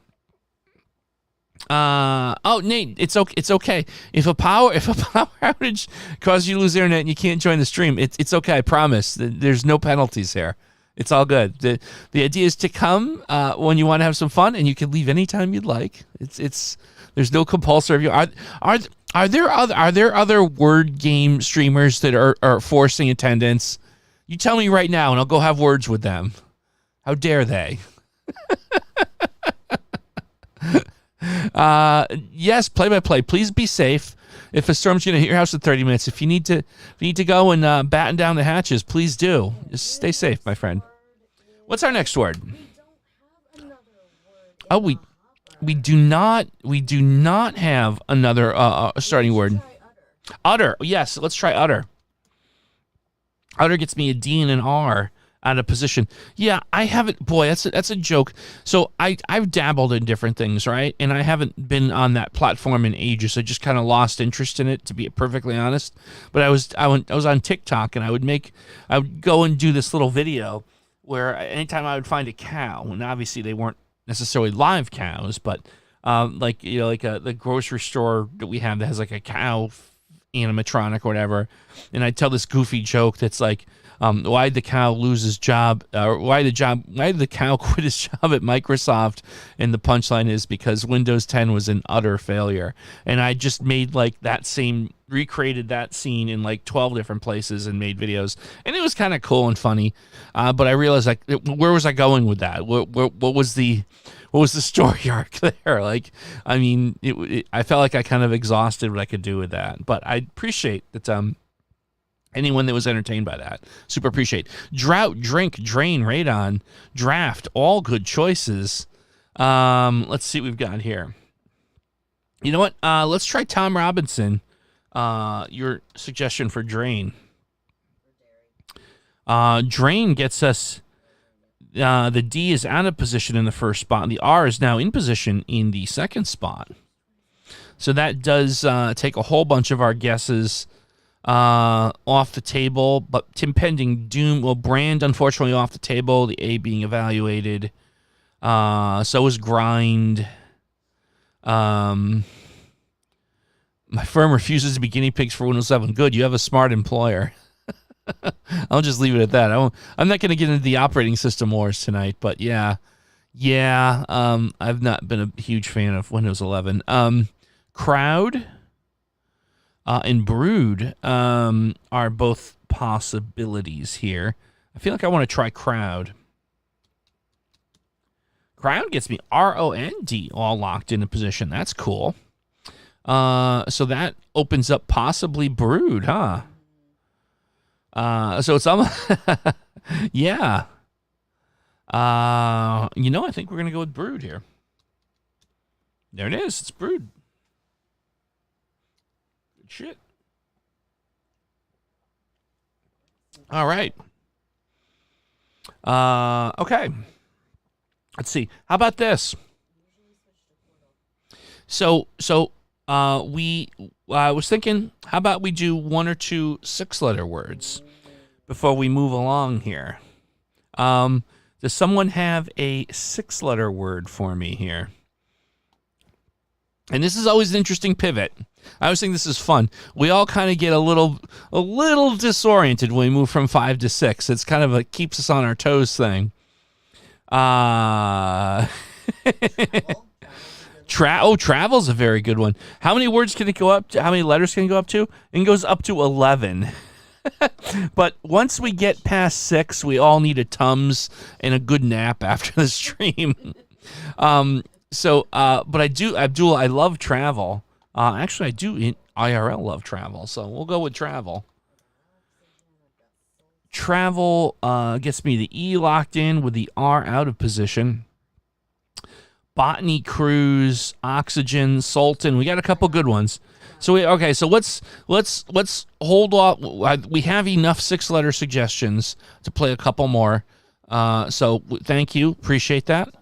Oh, Nate, it's okay. It's okay. If a power outage causes you to lose internet and you can't join the stream, it's okay. I promise. There's no penalties here. It's all good. The idea is to come when you want to have some fun, and you can leave anytime you'd like. It's there's no compulsory. Are there other word game streamers that are forcing attendance? You tell me right now, and I'll go have words with them. How dare they? Yes, play-by-play. Please be safe. If a storm's going to hit your house in 30 minutes, if you need to go and batten down the hatches, please do. Just stay safe, my friend. What's our next word? Oh, we do not have another starting word. Utter. Yes, let's try utter. Utter gets me a D and an R out of position. Yeah, I haven't. Boy, that's a joke. So I've dabbled in different things, right? And I haven't been on that platform in ages. I just kind of lost interest in it, to be perfectly honest. But I was on TikTok, and I would go and do this little video where anytime I would find a cow, and obviously they weren't necessarily live cows, but like the grocery store that we have that has like a cow animatronic or whatever, and I'd tell this goofy joke that's like, why did the cow lose his job? Why did the cow quit his job at Microsoft? And the punchline is because Windows 10 was an utter failure. And I just made like recreated that scene in like 12 different places and made videos, and it was kind of cool and funny. But I realized, like, where was I going with that? What was the story arc there? Like, I mean, I felt like I kind of exhausted what I could do with that. But I appreciate that. Anyone that was entertained by that, super appreciate. Drought, drink, drain, radon, draft, all good choices. Let's see what we've got here. You know what? Let's try Tom Robinson. Your suggestion for drain. Drain gets us. The D is out of position in the first spot, and the R is now in position in the second spot. So that does take a whole bunch of our guesses off the table, but impending doom. Well, brand, unfortunately, off the table. The A being evaluated. So is grind. My firm refuses to be guinea pigs for Windows 7. Good, you have a smart employer. I'll just leave it at that. I'm not going to get into the operating system wars tonight, but yeah. I've not been a huge fan of Windows 11. Crowd and brood are both possibilities here. I feel like I want to try crowd. Crowd gets me ROND all locked into position. That's cool. So that opens up possibly brood, huh? So it's almost yeah. I think we're gonna go with brood here. There it is. It's brood. Good shit. All right. Okay. Let's see. How about this? So I was thinking, how about we do 1 or 2 6-letter words before we move along here? Does someone have a 6-letter word for me here? And this is always an interesting pivot. I always think this is fun. We all kind of get a little disoriented when we move from 5 to 6. It's kind of a keeps us on our toes thing. Travel's a very good one. How many words can it go up to? How many letters can it go up to? It goes up to 11. But once we get past 6, we all need a Tums and a good nap after the stream. But I do, Abdul, I love travel. Actually, I do in IRL love travel, so we'll go with travel. Travel gets me the E locked in with the R out of position. Botany Cruise, Oxygen, Sultan. We got a couple good ones. So so let's hold off. We have enough 6-letter suggestions to play a couple more. So thank you, appreciate that.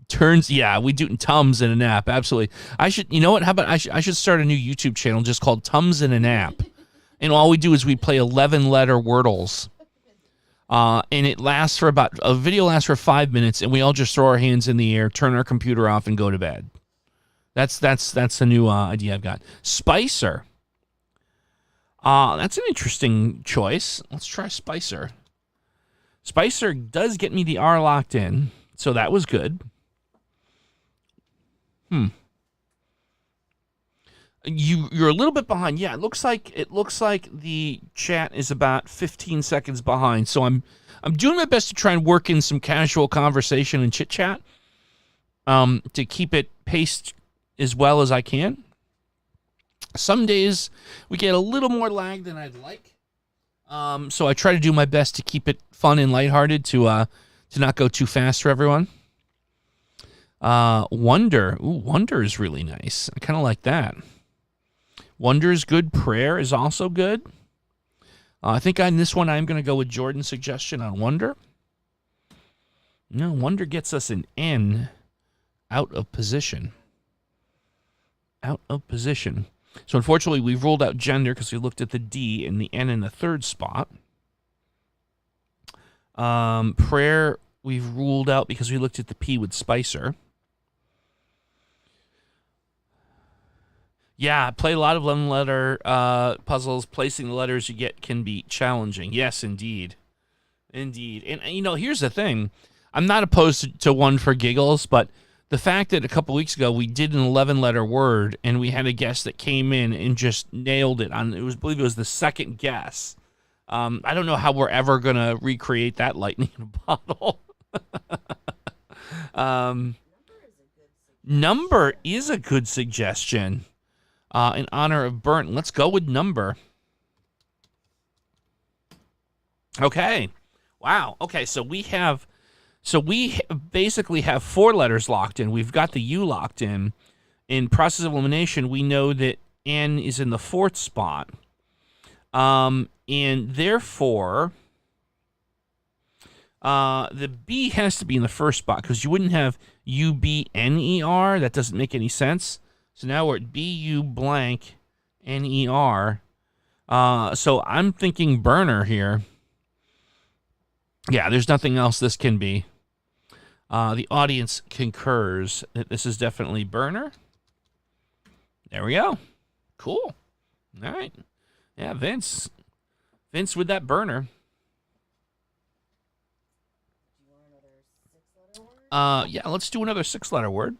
Turns, yeah, we do Tums in a Nap, absolutely. I should, you know what? How about I should start a new YouTube channel just called Tums in a Nap, and all we do is we play 11-letter Wordles. And it lasts for a video lasts for 5 minutes, and we all just throw our hands in the air, turn our computer off, and go to bed. That's the new idea I've got. Spicer. That's an interesting choice. Let's try Spicer. Spicer does get me the R locked in, so that was good. You're a little bit behind. Yeah, it looks like the chat is about 15 seconds behind. So I'm doing my best to try and work in some casual conversation and chit chat, to keep it paced as well as I can. Some days we get a little more lag than I'd like, so I try to do my best to keep it fun and lighthearted to not go too fast for everyone. Wonder, Wonder is really nice. I kind of like that. Wonder is good. Prayer is also good. I think on this one, I'm going to go with Jordan's suggestion on Wonder. No, Wonder gets us an N out of position. Out of position. So unfortunately, we've ruled out gender because we looked at the D and the N in the third spot. Prayer, we've ruled out because we looked at the P with Spicer. Yeah, play a lot of 11-letter puzzles. Placing the letters you get can be challenging. Yes, indeed. Indeed. And, you know, here's the thing. I'm not opposed to one for giggles, but the fact that a couple weeks ago we did an 11-letter word and we had a guest that came in and just nailed it. I believe it was the second guess. I don't know how we're ever going to recreate that lightning in a bottle. Number is a good suggestion. In honor of Burnt, let's go with Number. Okay. Wow. Okay, so we basically have 4 letters locked in. We've got the U locked in. In process of elimination, we know that N is in the 4th spot. And therefore, the B has to be in the 1st spot because you wouldn't have U-B-N-E-R. That doesn't make any sense. So now we're at B-U blank N-E-R. So I'm thinking burner here. Yeah, there's nothing else this can be. The audience concurs that this is definitely burner. There we go. Cool. All right. Yeah, Vince. Vince with that burner. Yeah, let's do another 6-letter word.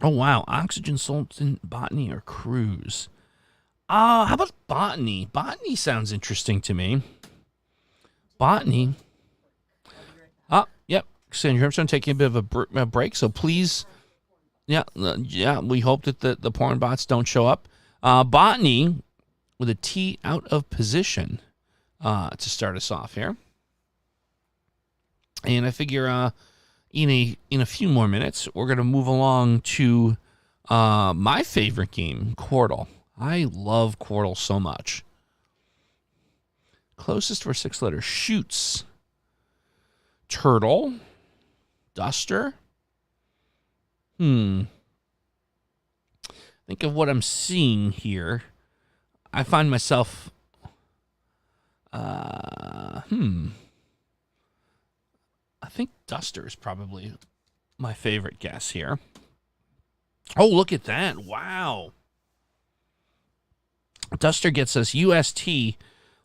Oh, wow. Oxygen, Sultan, Botany, or Cruise. How about Botany? Botany sounds interesting to me. Botany. Yep. Sandra, I'm taking a bit of a break, so please, yeah, we hope that the porn bots don't show up. Botany with a T out of position to start us off here. And I figure in a few more minutes, we're going to move along to my favorite game, Quartal. I love Quartal so much. Closest for 6 letters. Shoots. Turtle. Duster. Think of what I'm seeing here. I find myself... I think Duster is probably my favorite guess here. Oh, look at that. Wow. Duster gets us UST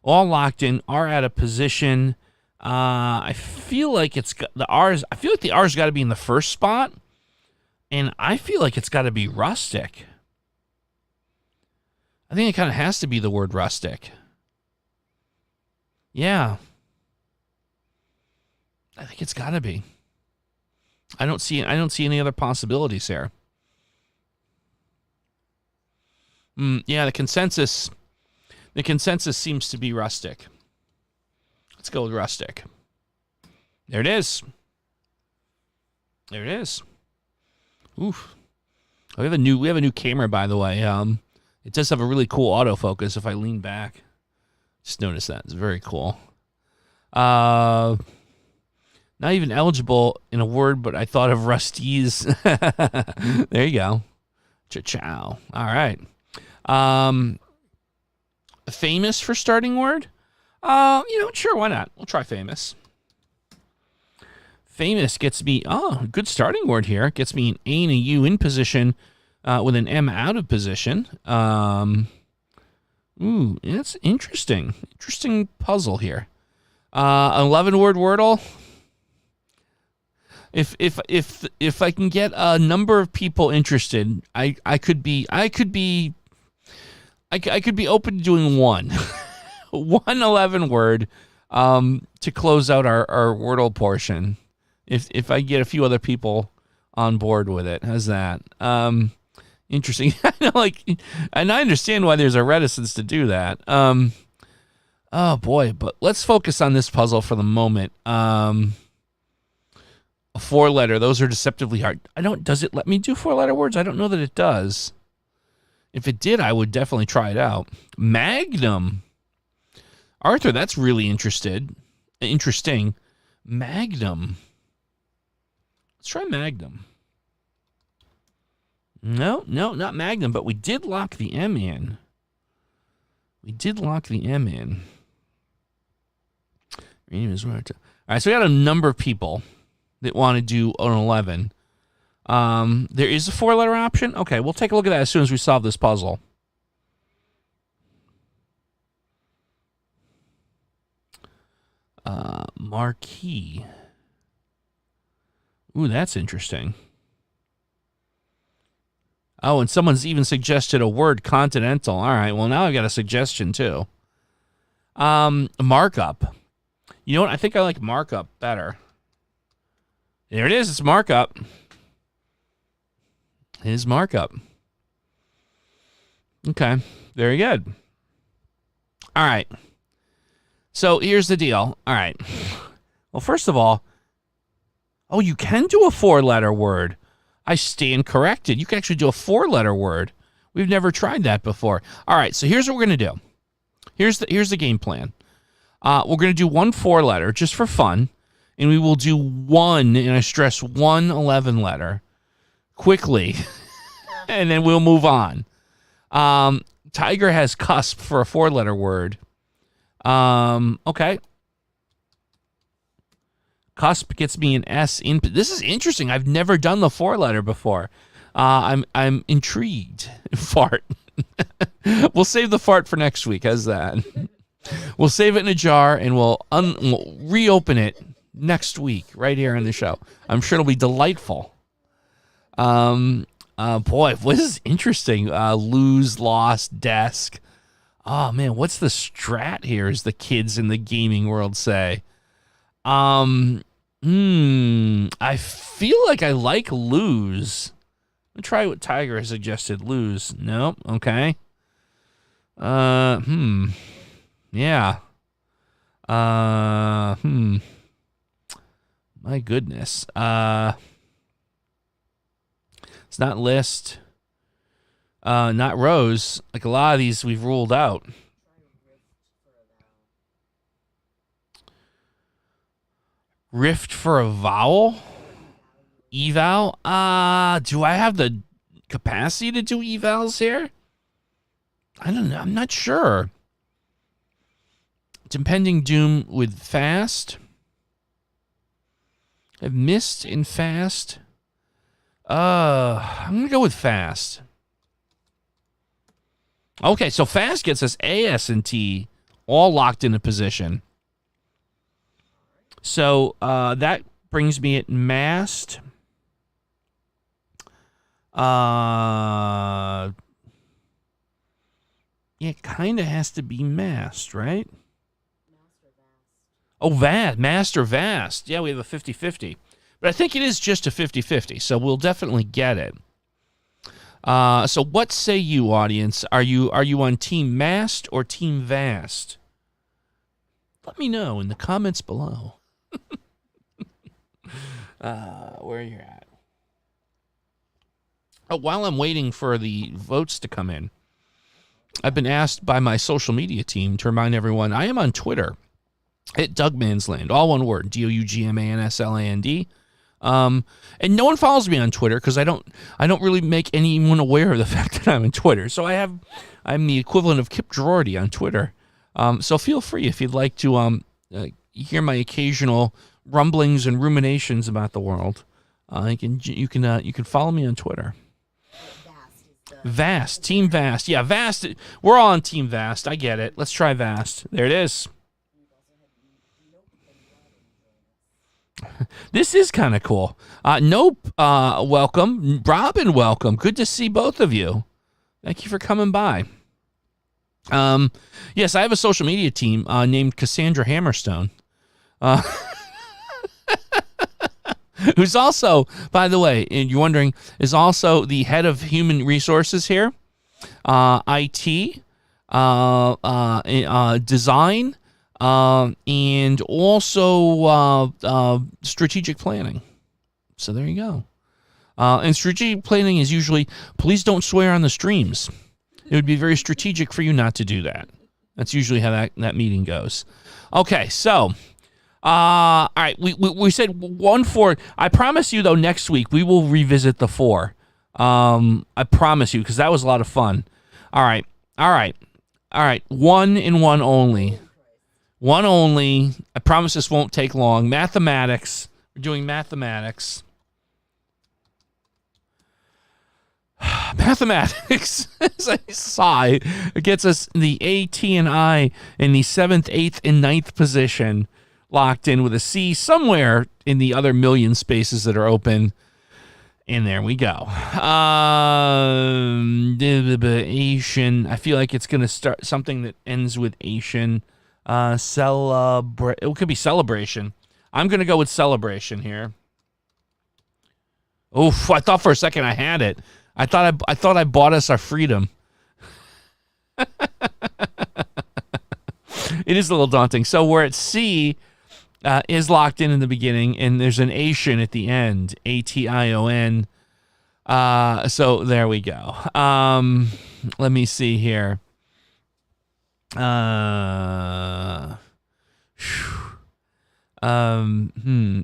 all locked in, R out of position. I feel like it's got the R's. I feel like the R's got to be in the 1st spot, and I feel like it's got to be rustic. I think it kind of has to be the word rustic. Yeah. I think it's got to be. I don't see any other possibilities here. Yeah, the consensus seems to be rustic. Let's go with rustic. There it is. There it is. Oof. Oh, we have a new camera, by the way. It does have a really cool autofocus if I lean back. Just noticed that. It's very cool. Not even eligible in a word, but I thought of rusties. There you go. Cha-chow. All right. Famous for starting word? Sure, why not? We'll try famous. Famous gets me, good starting word here. It gets me an A and a U in position with an M out of position. It's interesting. Interesting puzzle here. 11-word Wordle. If I can get a number of people interested, I could be open to doing one 11-word to close out our Wordle portion. If I get a few other people on board with it, how's that? Interesting. And I understand why there's a reticence to do that. Oh boy, but let's focus on this puzzle for the moment. A 4-letter, those are deceptively hard. Does it let me do 4-letter words? I don't know that it does. If it did, I would definitely try it out. Magnum. Arthur, that's really interesting. Magnum. Let's try Magnum. No, not Magnum, but we did lock the M in. All right, so we got a number of people that want to do an 11. There is a 4-letter option. Okay, we'll take a look at that as soon as we solve this puzzle. Marquee. Ooh, that's interesting. Oh, and someone's even suggested a word, continental. All right, well, now I've got a suggestion, too. Markup. You know what? I think I like markup better. There it is. It's markup. It is markup. Okay, very good. All right. So here's the deal. All right. Well, first of all, you can do a 4-letter word. I stand corrected. You can actually do a 4-letter word. We've never tried that before. All right, so here's what we're going to do. Here's the game plan. We're going to do one 4-letter just for fun, and we will do one, and I stress one 11-letter quickly, and then we'll move on. Tiger has cusp for a 4-letter word. Okay. Cusp gets me an S in. This is interesting. I've never done the 4-letter before. I'm intrigued. Fart. We'll save the fart for next week. How's that? We'll save it in a jar and we'll reopen it next week right here on the show. I'm sure it'll be delightful. Boy, this is interesting. Lose, lost, desk. Oh man, what's the strat here? As the kids in the gaming world say. I feel like I like lose. Let's try what Tiger has suggested. Lose. Nope. Okay. Yeah. My goodness. It's not list. Not rows. Like a lot of these we've ruled out. Rift for a vowel? Eval? Do I have the capacity to do evals here? I don't know. I'm not sure. Impending doom with fast. I've missed in fast. I'm going to go with fast. Okay, so fast gets us A, S, and T all locked into position. So that brings me at mast. Yeah, it kind of has to be mast, right? Oh, master vast. Yeah, we have a 50-50. But I think it is just a 50-50, so we'll definitely get it. So what say you, audience? Are you on Team Mast or Team Vast? Let me know in the comments below. Where you're at. Oh, while I'm waiting for the votes to come in, I've been asked by my social media team to remind everyone I am on Twitter at Dougmansland, all one word, DOUGMANSLAND. And no one follows me on Twitter because I don't really make anyone aware of the fact that I'm on Twitter. So I'm the equivalent of Kip Drorty on Twitter. So feel free if you'd like to hear my occasional rumblings and ruminations about the world. You can follow me on Twitter. Vast, Team Vast. Yeah, Vast. We're all on Team Vast. I get it. Let's try Vast. There it is. This is kind of cool. Nope. Welcome. Robin, welcome. Good to see both of you. Thank you for coming by. Yes, I have a social media team named Cassandra Hammerstone. Who's also, by the way, and you're wondering, is also the head of human resources here, IT, design, and also strategic planning. So there you go. And strategic planning is usually, please don't swear on the streams. It would be very strategic for you not to do that. That's usually how that meeting goes. Okay, so... all right, we said 1-4. I promise you, though, next week we will revisit the 4. I promise you, because that was a lot of fun. All right. 1 and 1 only. 1 only. I promise this won't take long. Mathematics. We're doing mathematics. Mathematics, as I sigh, it gets us the A, T, and I in the 7th, 8th, and 9th position. Locked in with a C somewhere in the other million spaces that are open. And there we go. Asian. I feel like it's going to start something that ends with Asian. It could be celebration. I'm going to go with celebration here. Oof, I thought for a second I had it. I thought I bought us our freedom. It is a little daunting. So we're at C. Is locked in the beginning, and there's an Asian at the end, ATION. So there we go. Let me see here.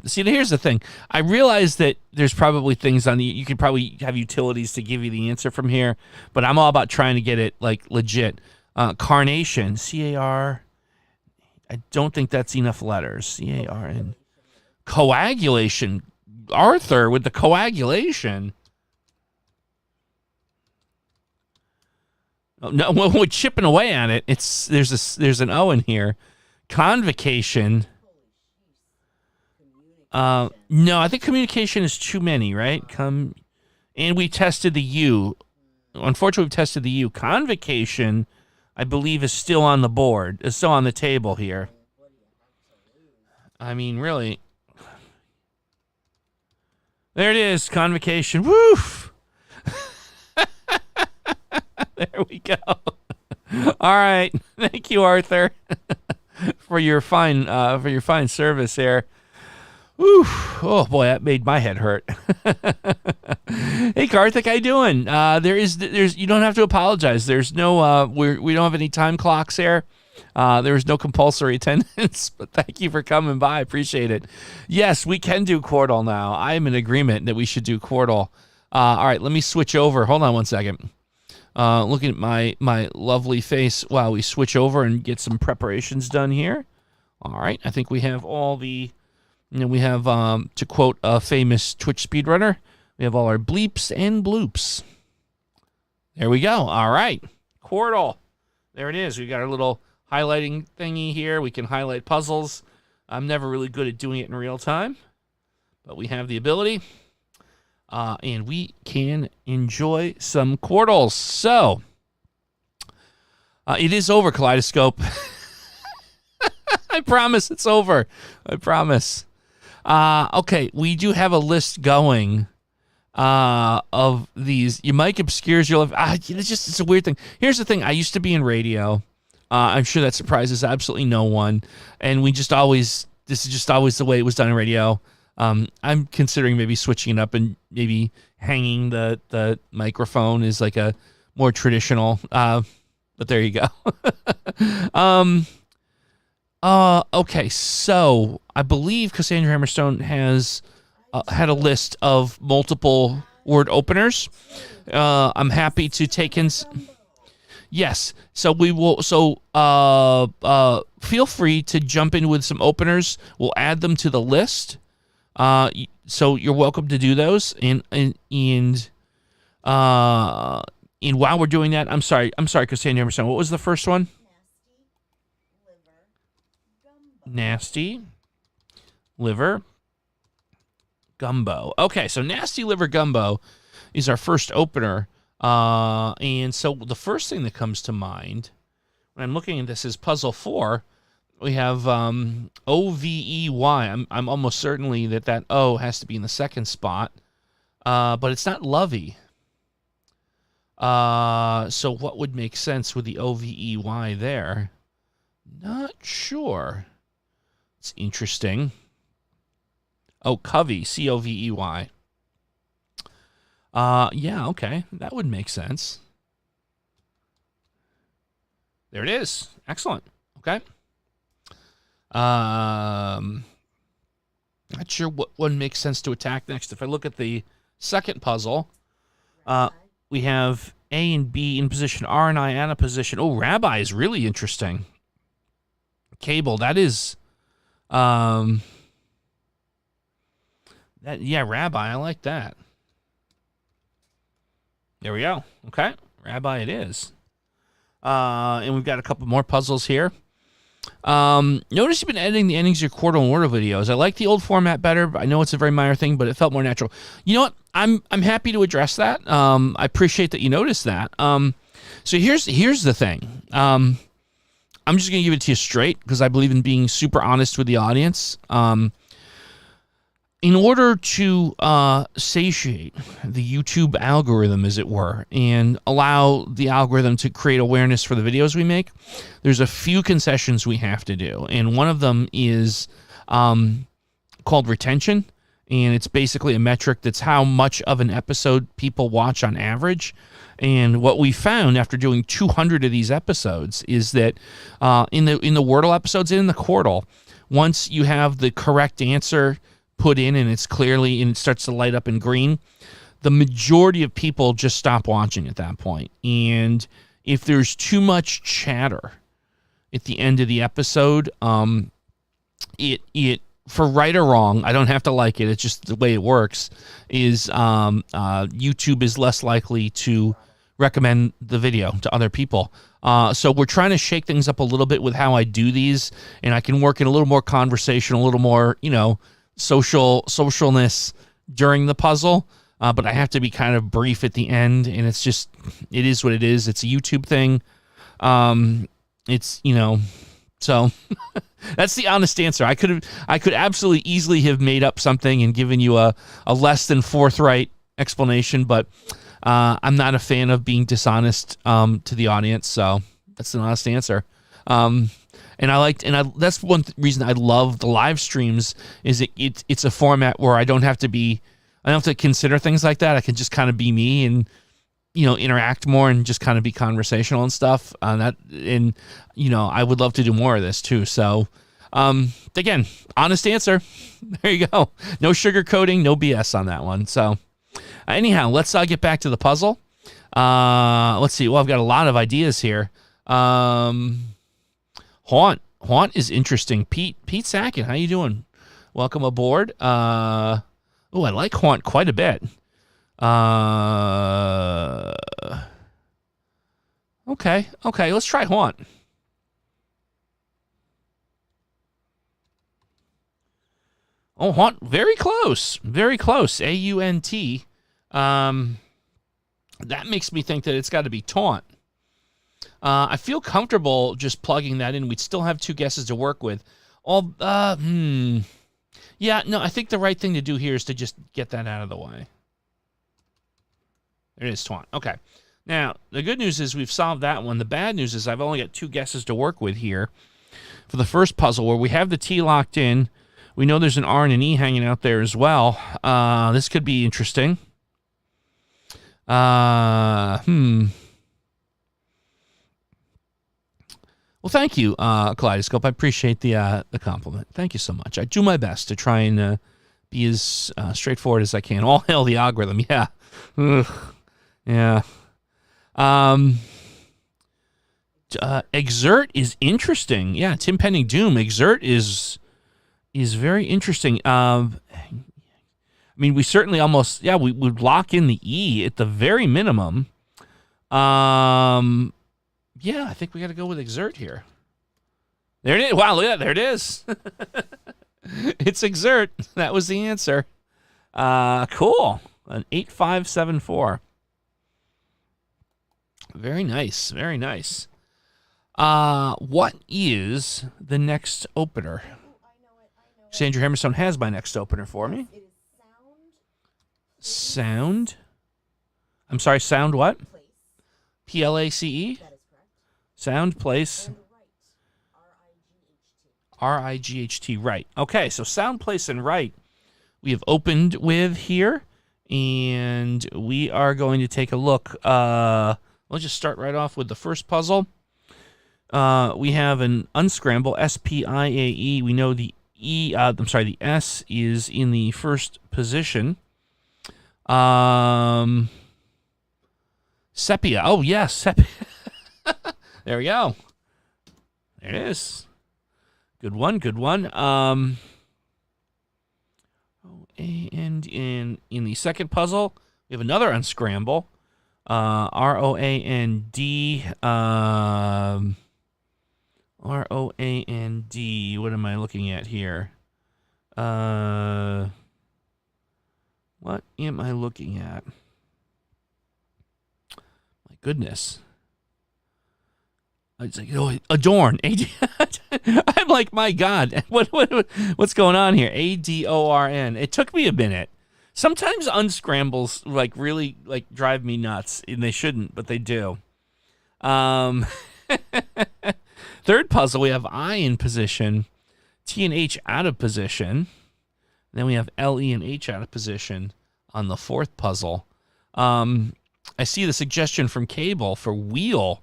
See, here's the thing. I realize that there's probably things on you could probably have utilities to give you the answer from here, but I'm all about trying to get it like legit. Carnation, CAR. I don't think that's enough letters. CARN. Coagulation. Arthur with the coagulation. Oh, no, we're chipping away at it. There's an O in here. Convocation. No, I think communication is too many, right? And we tested the U. Unfortunately, we've tested the U. Convocation, I believe, is still on the board. Is still on the table here. I mean, really. There it is, convocation. Woof! There we go. All right. Thank you, Arthur, for your fine service there. Oof. Oh boy, that made my head hurt. Hey Karthik, how you doing? There's you don't have to apologize. There's no we don't have any time clocks here. There is no compulsory attendance, but thank you for coming by. I appreciate it. Yes, we can do Quartal now. I am in agreement that we should do Quartal. All right, let me switch over. Hold on one second. Looking at my lovely face while we switch over and get some preparations done here. All right, I think we have all the. We have, to quote a famous Twitch speedrunner, we have all our bleeps and bloops. There we go. All right. Quartal. There it is. We got our little highlighting thingy here. We can highlight puzzles. I'm never really good at doing it in real time, but we have the ability, and we can enjoy some Quartals. So, it is over, Kaleidoscope. I promise it's over. I promise. Okay, we do have a list going. of these. Your mic obscures your life. It's a weird thing. Here's the thing. I used to be in radio. I'm sure that surprises absolutely no one. And this is just always the way it was done in radio. I'm considering maybe switching it up and maybe hanging the microphone is like a more traditional, but there you go. Okay, so I believe Cassandra Hammerstone has had a list of multiple word openers. I'm happy to take in. Yes, so we will. So feel free to jump in with some openers. We'll add them to the list. So you're welcome to do those. And while we're doing that, I'm sorry, Cassandra Emerson. What was the first one? Nasty liver gumbo. Okay, so nasty liver gumbo is our first opener. And so the first thing that comes to mind when I'm looking at this is puzzle 4. We have O-V-E-Y. I'm almost certainly that O has to be in the second spot, but it's not lovey. So what would make sense with the O-V-E-Y there? Not sure. It's interesting. Oh, Covey, C-O-V-E-Y. Yeah, okay. That would make sense. There it is. Excellent. Okay. Not sure what one makes sense to attack next. If I look at the second puzzle, we have A and B in position, R and I out of position. Oh, Rabbi is really interesting. Cable, that is... Rabbi, I like that. There we go. Okay, Rabbi it is. And we've got a couple more puzzles here. Notice you've been editing the endings of your Quartal and Wordle videos. I like the old format better. I know it's a very minor thing, but it felt more natural. You know what? I'm happy to address that. I appreciate that you noticed that. So here's the thing. I'm just going to give it to you straight because I believe in being super honest with the audience. In order to satiate the YouTube algorithm, as it were, and allow the algorithm to create awareness for the videos we make, there's a few concessions we have to do. And one of them is called retention. And it's basically a metric that's how much of an episode people watch on average. And what we found after doing 200 of these episodes is that in the Wordle episodes and in the Quartal, once you have the correct answer put in and it's clearly and it starts to light up in green, the majority of people just stop watching at that point. And if there's too much chatter at the end of the episode, it for right or wrong, I don't have to like it, it's just the way it works, is YouTube is less likely to recommend the video to other people. So we're trying to shake things up a little bit with how I do these, and I can work in a little more conversation, a little more, socialness during the puzzle, but I have to be kind of brief at the end, and it is what it is. It's a YouTube thing. So that's the honest answer. I could absolutely easily have made up something and given you a less than forthright explanation, but I'm not a fan of being dishonest to the audience, so that's an honest answer. That's one reason I love the live streams is it's a format where I don't have to consider things like that. I can just kind of be me and, interact more and just kind of be conversational and stuff. I would love to do more of this too. So, again, honest answer. There you go. No sugarcoating, no BS on that one. So, anyhow, let's get back to the puzzle. Let's see. Well, I've got a lot of ideas here. Haunt is interesting. Pete Sackett, how you doing? Welcome aboard. I like Haunt quite a bit. Okay, let's try Haunt. Oh, Haunt, very close. A-U-N-T. That makes me think that it's got to be Taunt. I feel comfortable just plugging that in. We'd still have 2 guesses to work with. Yeah, no, I think the right thing to do here is to just get that out of the way. There it is, Twan. Okay. Now, the good news is we've solved that one. The bad news is I've only got 2 guesses to work with here for the first puzzle where we have the T locked in. We know there's an R and an E hanging out there as well. This could be interesting. Well, thank you, Kaleidoscope. I appreciate the compliment. Thank you so much. I do my best to try and be as straightforward as I can. All hail the algorithm. Yeah. Ugh. Yeah. Exert is interesting. Yeah, Tim Pending Doom. Exert is very interesting. I mean, we certainly almost, we would lock in the E at the very minimum. Yeah, I think we got to go with Exert here. There it is. Wow, look at that. There it is. It's Exert. That was the answer. Cool. An 8574. Very nice. Very nice. What is the next opener? Sandra Hammerstone has my next opener for me. It is Sound. I'm sorry, sound what? place. Place? That is correct. Sound, place, And right. Right. Right. Okay, so sound, place, and right we have opened with here. And we are going to take a look. Let's just start right off with the first puzzle. We have an unscramble, SPIAE. We know the the S is in the first position. Sepia. Oh, yes, sepia. There we go. There it is. Good one, good one. And in the second puzzle, we have another unscramble. ROAND. ROAND. What am I looking at here? What am I looking at? My goodness. It's like, adorn. I'm like, my God, what's going on here? ADORN. It took me a minute. Sometimes unscrambles really drive me nuts, and they shouldn't, but they do. Third puzzle, we have I in position, T and H out of position. Then we have L, E, and H out of position on the fourth puzzle. I see the suggestion from Cable for wheel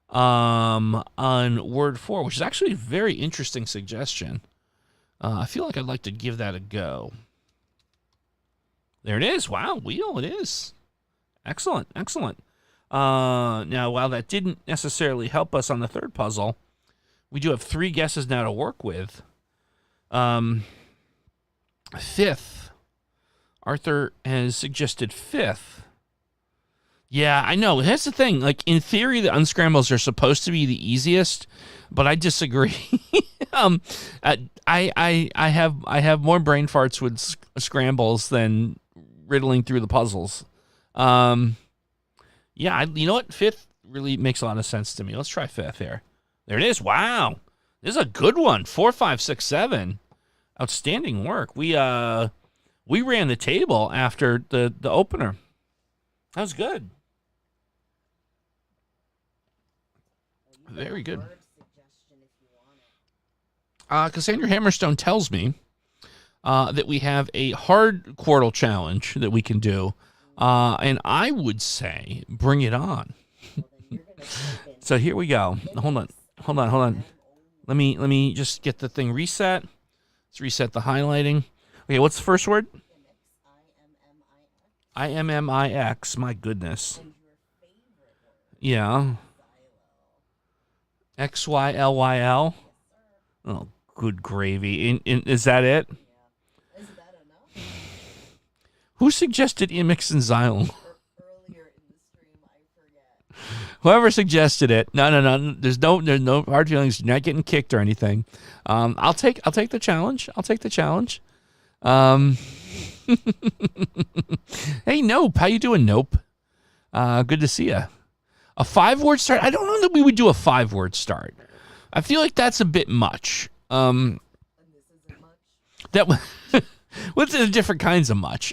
on word 4, which is actually a very interesting suggestion. I feel like I'd like to give that a go. There it is. Wow, wheel it is. Excellent, excellent. Now, while that didn't necessarily help us on the third puzzle, we do have 3 guesses now to work with. Fifth. Arthur has suggested fifth. Yeah, I know. That's the thing. In theory, the unscrambles are supposed to be the easiest, but I disagree. I have more brain farts with scrambles than riddling through the puzzles. Yeah, you know what? Fifth really makes a lot of sense to me. Let's try fifth here. There it is. Wow, this is a good one. 4, 5, 6, 7. Outstanding work. We ran the table after the opener. That was good. Very good. Cassandra Hammerstone tells me that we have a hard Quartal challenge that we can do, and I would say bring it on. So here we go. Hold on. Let me just get the thing reset. Let's reset the highlighting. Okay, what's the first word? IMMIX. My goodness. Yeah. XYLYL. Oh, good gravy. Is that it? Is that enough? Who suggested Imix and Xylem? Earlier in the stream, I forget. Whoever suggested it. No. There's no hard feelings. You're not getting kicked or anything. I'll take the challenge. Hey, Nope. How you doing, Nope? Good to see you. A 5-word start? I don't know that we would do a 5-word start. I feel like that's a bit much. And this isn't much. What's the different kinds of much?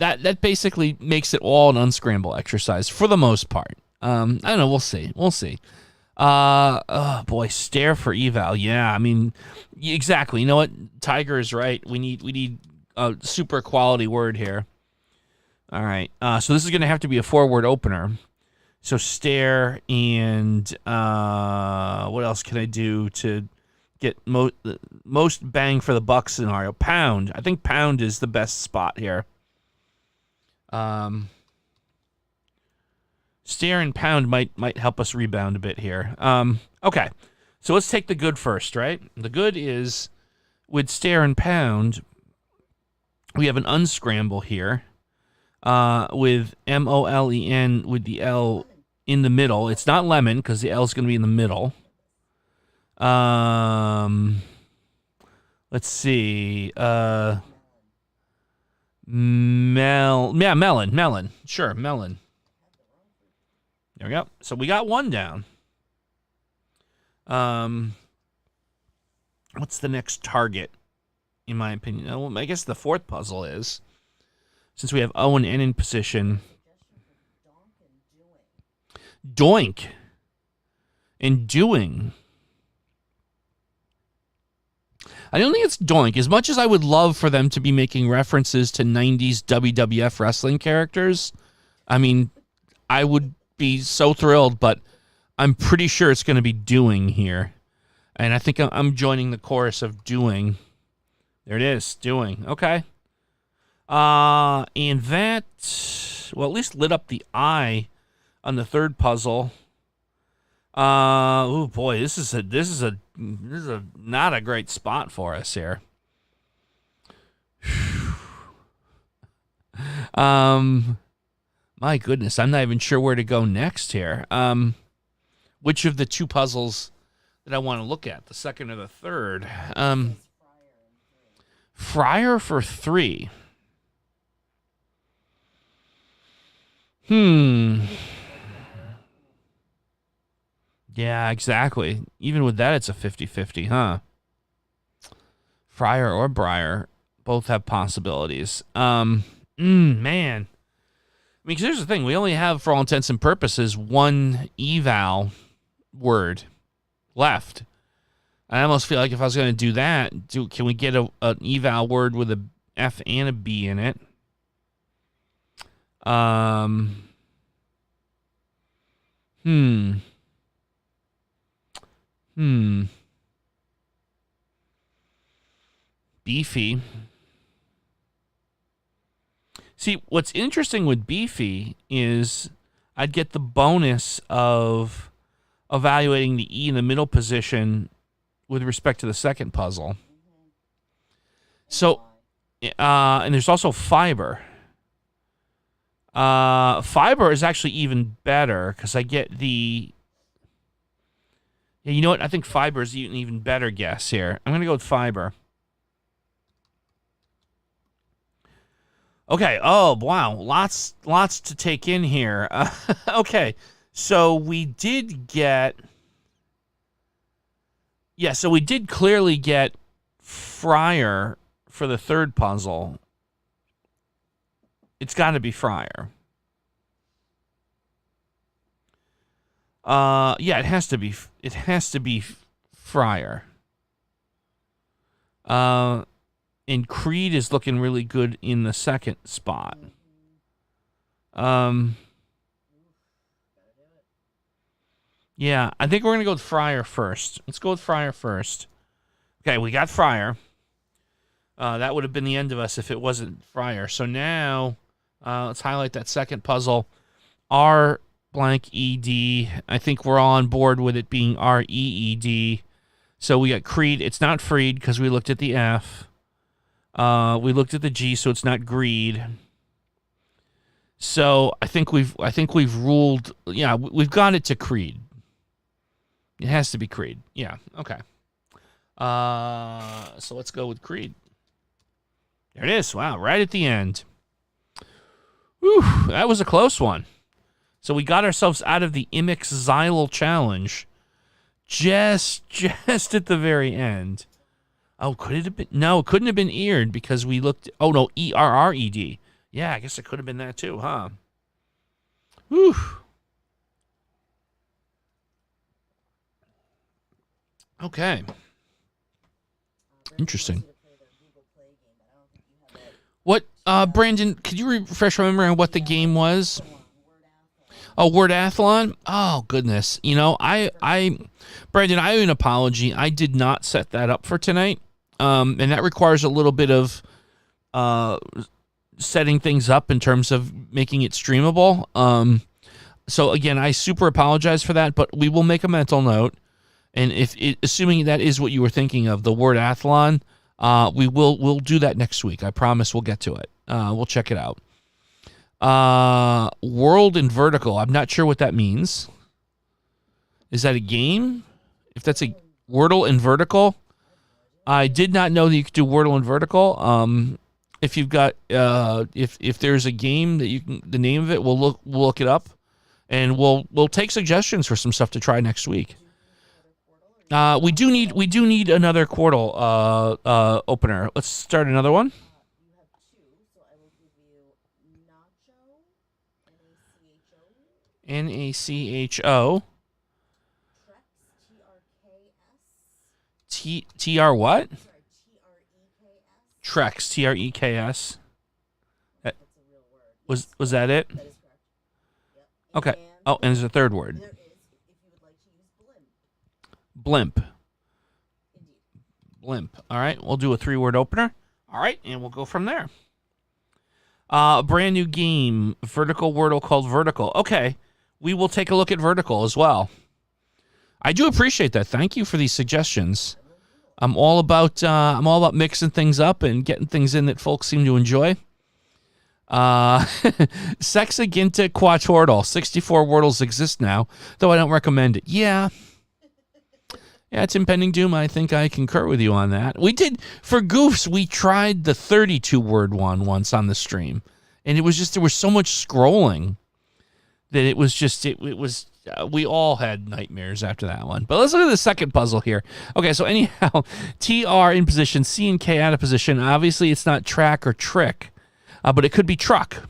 that basically makes it all an unscramble exercise for the most part. I don't know. We'll see. We'll see. Oh boy, stare for eval. Yeah, I mean, exactly. You know what? Tiger is right. We need a super quality word here. All right. So this is going to have to be a 4-word opener. So stare and what else can I do to get most bang for the buck scenario? Pound. I think pound is the best spot here. Stare and pound might help us rebound a bit here. Okay. So let's take the good first, right? The good is with stare and pound, we have an unscramble here. With MOLEN with the L in the middle. It's not lemon because the L is going to be in the middle. Let's see. Melon. Sure, melon. There we go. So we got one down. What's the next target, in my opinion? Well, I guess the fourth puzzle is, since we have O and N in position. Doink. And doing. I don't think it's doink. As much as I would love for them to be making references to 90s WWF wrestling characters, I mean, I would be so thrilled, but I'm pretty sure it's going to be doing here. And I think I'm joining the chorus of doing. There it is, doing. Okay. And that, well, at least lit up the eye on the third puzzle. Oh boy, this is not a great spot for us here. My goodness, I'm not even sure where to go next here. Which of the two puzzles that I want to look at, the second or the third? Friar for 3. Yeah, exactly. Even with that, it's a 50-50, huh? Friar or Briar both have possibilities. Man. I mean, 'cause here's the thing. We only have, for all intents and purposes, one eval word left. I almost feel like if I was going to do that, can we get an eval word with a F and a B in it? Beefy. See, what's interesting with beefy is I'd get the bonus of evaluating the E in the middle position with respect to the second puzzle. So, and there's also fiber. Fiber is actually even better because I get the... Yeah, you know what? I think fiber is an even better guess here. I'm going to go with fiber. Okay. Oh, wow. Lots to take in here. Okay. So we did get... Yeah, so we did clearly get Friar for the third puzzle. It's got to be Friar. Yeah, it has to be Friar. And Creed is looking really good in the second spot. Yeah, I think we're going to go with Friar first. Let's go with Friar first. Okay, we got Friar. That would have been the end of us if it wasn't Friar. So now, let's highlight that second puzzle. R blank ED. I think we're all on board with it being REED. So we got Creed. It's not Freed because we looked at the F. We looked at the G, so it's not greed. So I think we've ruled. Yeah, we've got it to Creed. It has to be Creed. Yeah. Okay. So let's go with Creed. There it is. Wow, right at the end. Whew, that was a close one. So we got ourselves out of the Imix Xylal challenge just at the very end. Oh, could it have been? No, it couldn't have been eared because we looked. Oh, no, ERRED. Yeah, I guess it could have been that too, huh? Whew. Okay. Interesting. What, Brandon, could you refresh my memory on what the game was? Oh, Wordathlon? Oh, goodness. You know, Brandon, I owe an apology. I did not set that up for tonight. And that requires a little bit of setting things up in terms of making it streamable. So, again, I super apologize for that, but we will make a mental note. And assuming that is what you were thinking of, the Wordathlon, we'll do that next week. I promise we'll get to it. We'll check it out. World and vertical. I'm not sure what that means. Is that a game? If that's a Wordle and vertical, I did not know that you could do Wordle and vertical. If you've got if there's a game that you can, the name of it, we'll look it up, and we'll take suggestions for some stuff to try next week. We do need another Quartal opener. Let's start another one. You have two, so I will give you Nacho, N-A-C-H-O. Nacho. Trex, T-R-K-S. T-R what? Sorry, T-R-E-K-S. Trex, T-R-E-K-S. That's a real word. Was that it? That is correct. Yep. Okay. And Oh, and there's a third word. there is, if you would like to use blimp. Blimp. Indeed. Blimp. All right, we'll do a 3-word opener. All right, and we'll go from there. A brand new game, Vertical Wordle called Vertical. Okay, we will take a look at Vertical as well. I do appreciate that. Thank you for these suggestions. I'm all about mixing things up and getting things in that folks seem to enjoy. Sexaginta Quartal. 64 Wordles exist now, though I don't recommend it. Yeah, it's impending doom. I think I concur with you on that. We did, for goofs, we tried the 32-word one once on the stream, and it was just, there was so much scrolling that it was just, it was, we all had nightmares after that one. But let's look at the second puzzle here. Okay, so anyhow, TR in position, C and K out of position. Obviously, it's not track or trick, but it could be truck.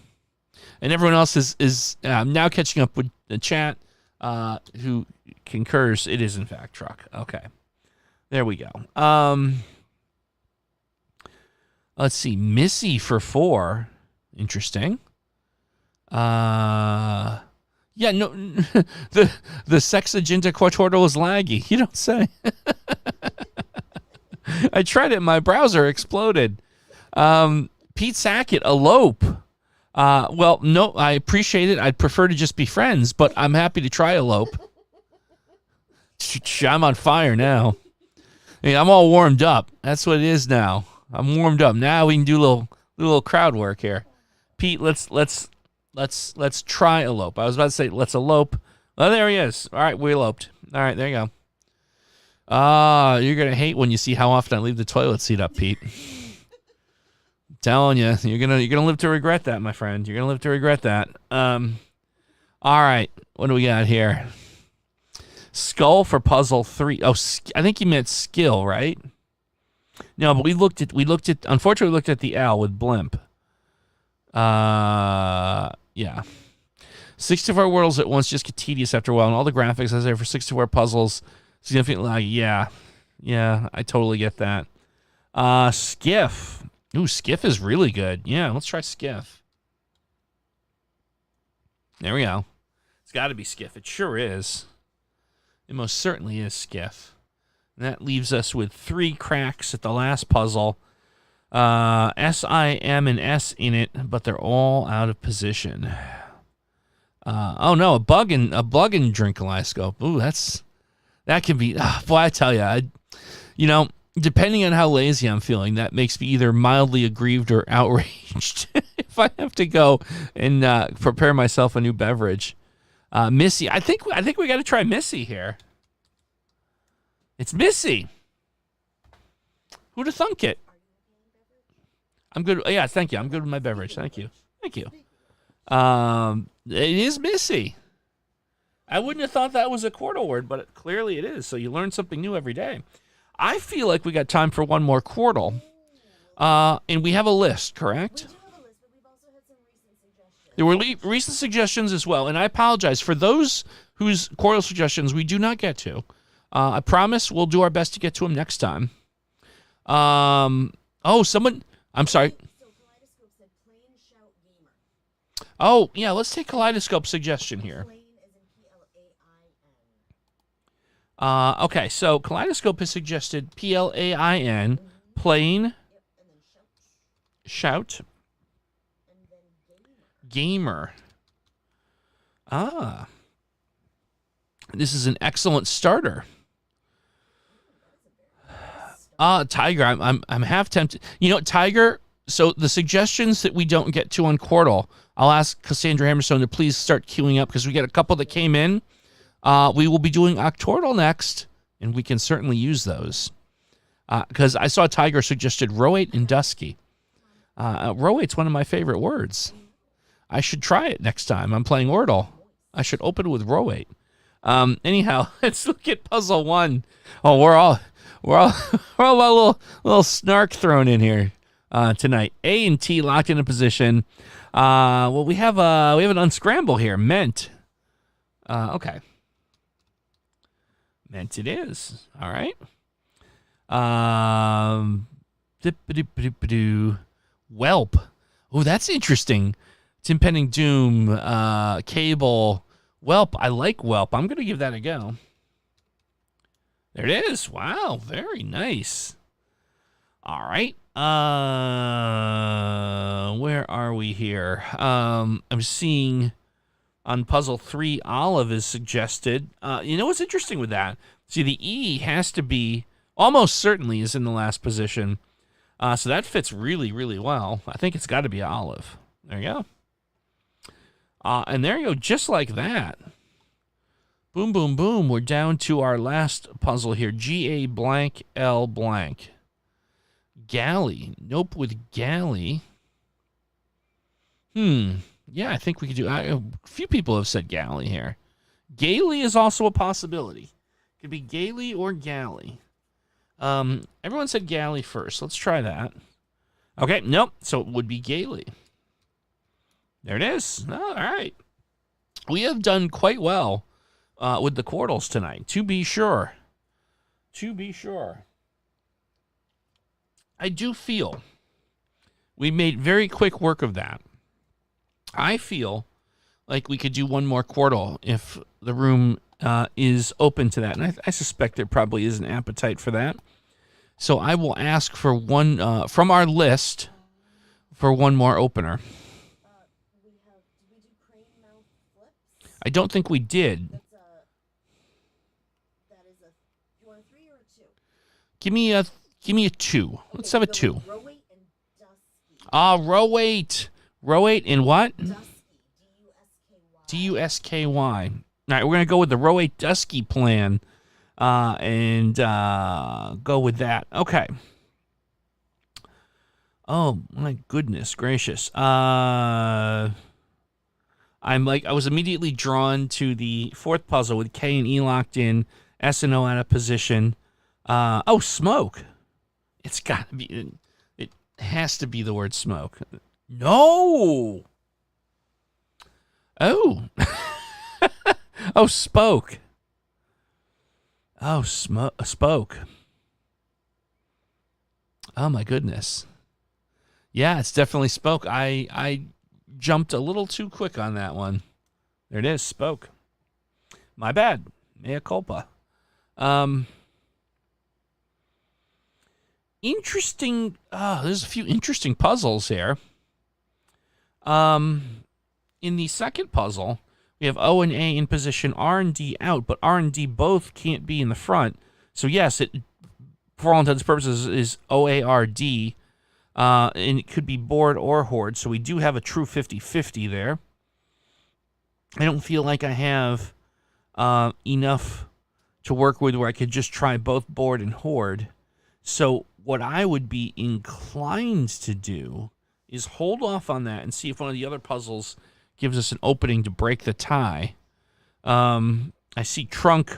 And everyone else is now catching up with the chat, who concurs it is in fact truck. Okay, there we go. Let's see, Missy for 4. Interesting. Yeah, no, the Sexaginta Octortl is laggy. You don't say. I tried it. My browser exploded. Pete Sackett, elope. Well, no, I appreciate it. I'd prefer to just be friends, but I'm happy to try elope. I'm on fire now. I'm all warmed up. That's what it is now. I'm warmed up. Now we can do a little crowd work here. Pete, let's try elope. I was about to say let's elope. Well, there he is. All right, we eloped. All right, there you go. You're gonna hate when you see how often I leave the toilet seat up, Pete. I'm telling you, you're gonna live to regret that, my friend. You're gonna live to regret that. All right, what do we got here? Skull for puzzle 3. Oh, I think you meant skill, right? No, but we looked at. Unfortunately, we looked at the L with blimp. Yeah. 64 Wordles at once just get tedious after a while, and all the graphics, as I say, for 64 puzzles, significantly lag. Yeah, I totally get that. Skiff. Ooh, Skiff is really good. Yeah, let's try Skiff. There we go. It's got to be Skiff. It sure is. It most certainly is Skiff. And that leaves us with 3 cracks at the last puzzle. S, I, M, and S in it, but they're all out of position. Oh no, a bug and Drinkalyoscope. Ooh, that can be. Boy, I tell you, depending on how lazy I'm feeling, that makes me either mildly aggrieved or outraged. If I have to go and prepare myself a new beverage, Missy. I think we got to try Missy here. It's Missy. Who'd have thunk it? I'm good. Yeah, thank you. I'm good with my beverage. Thank you. It is Missy. I wouldn't have thought that was a Quartal word, but clearly it is. So you learn something new every day. I feel like we got time for one more Quartal. And we have a list, correct? We do have a list, but we've also had some There were recent suggestions as well, and I apologize for those whose Quartal suggestions we do not get to. I promise we'll do our best to get to them next time. Oh, someone. I'm sorry. So Kaleidoscope said plain shout gamer. Oh, yeah. Let's take Kaleidoscope's suggestion here. Plain is in Plain. Okay, so Kaleidoscope has suggested PLAIN, plain, Yep, and then shout. shout, And then gamer. gamer. This is an excellent starter. Tiger, I'm half tempted. You know, Tiger. So the suggestions that we don't get to on Quartal, I'll ask Cassandra Hammerstone to please start queuing up because we get a couple that came in. We will be doing Octortl next, and we can certainly use those. Because I saw Tiger suggested Roate and Dusky. Roate's one of my favorite words. I should try it next time I'm playing Wordle. I should open with Roate. Anyhow, let's look at puzzle 1. Oh, we're all about a little snark thrown in here tonight. A and T locked into position. Well, we have an unscramble here. Meant. Okay. Meant it is. All right. Whelp. Oh, that's interesting. It's impending doom. Cable. Whelp. I like Whelp. I'm gonna give that a go. There it is. Wow, very nice. All right. Where are we here? I'm seeing on puzzle 3, Olive is suggested. You know what's interesting with that? See, the E has to be, almost certainly is in the last position. So that fits really, really well. I think it's got to be Olive. There you go. And there you go, just like that. Boom, boom, boom. We're down to our last puzzle here. G-A blank L blank. Galley. Nope, with Galley. Yeah, I think we could do... a few people have said Galley here. Gaily is also a possibility. Could be Gaily or Galley. Everyone said Galley first. Let's try that. Okay, nope. So it would be Gaily. There it is. All right. We have done quite well with the Quartals tonight, to be sure. To be sure. I do feel we made very quick work of that. I feel like we could do one more Quartal if the room is open to that. And I suspect there probably is an appetite for that. So I will ask for one from our list for one more opener. Did we do crane mouth flips? I don't think we did. That is a, you want a 3 or a 2? Give me a 2. Let's have a 2. Roate and Dusky. Roate. Roate and what? Dusky. D-U-S-K-Y. D-U-S-K-Y. All right, we're going to go with the Roate Dusky plan and go with that. Okay. Oh, my goodness gracious. I was immediately drawn to the 4th puzzle with K and E locked in, S and O out of position. Smoke. It's got to be, it has to be the word smoke. No. Oh. Oh, spoke. Oh, spoke. Oh, my goodness. Yeah, it's definitely spoke. I jumped a little too quick on that one. There it is, spoke. My bad. Mea culpa. Interesting. There's a few interesting puzzles here. In the second puzzle, we have O and A in position, R and D out, but R and D both can't be in the front. So yes, it, for all intents and purposes, is O-A-R-D, and it could be board or horde. So we do have a true 50-50 there. I don't feel like I have enough to work with where I could just try both board and horde. So what I would be inclined to do is hold off on that and see if one of the other puzzles gives us an opening to break the tie. I see trunk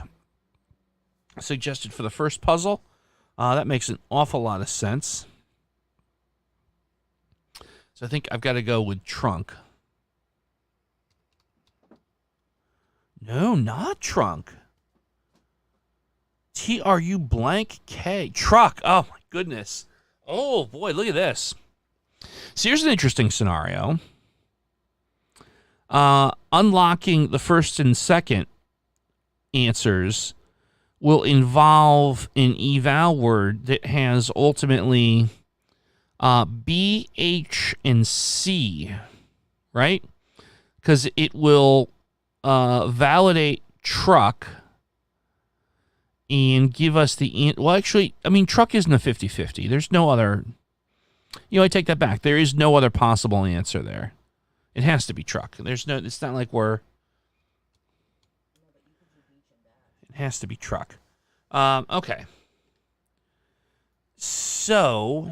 suggested for the first puzzle. That makes an awful lot of sense. So I think I've got to go with trunk. No, not trunk. TRU blank K. Truck. Oh, my goodness. Oh, boy, look at this. So here's an interesting scenario. Unlocking the first and second answers will involve an eval word that has ultimately B, H, and C, right? Because it will validate truck and give us the... Well, actually, I mean, truck isn't a 50-50. There's no other... I take that back. There is no other possible answer there. It has to be truck. There's no... It's not like we're... It has to be truck. Okay. So...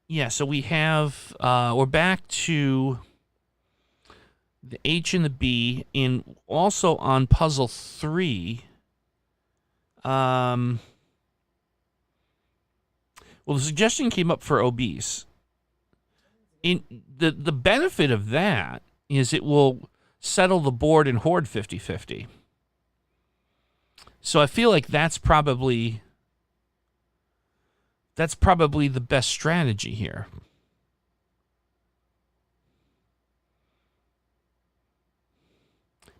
Yeah, so we have... we're back to... the H and the B, and also on puzzle 3, well, the suggestion came up for obese. The benefit of that is it will settle the board and hoard 50-50. So I feel like that's probably the best strategy here.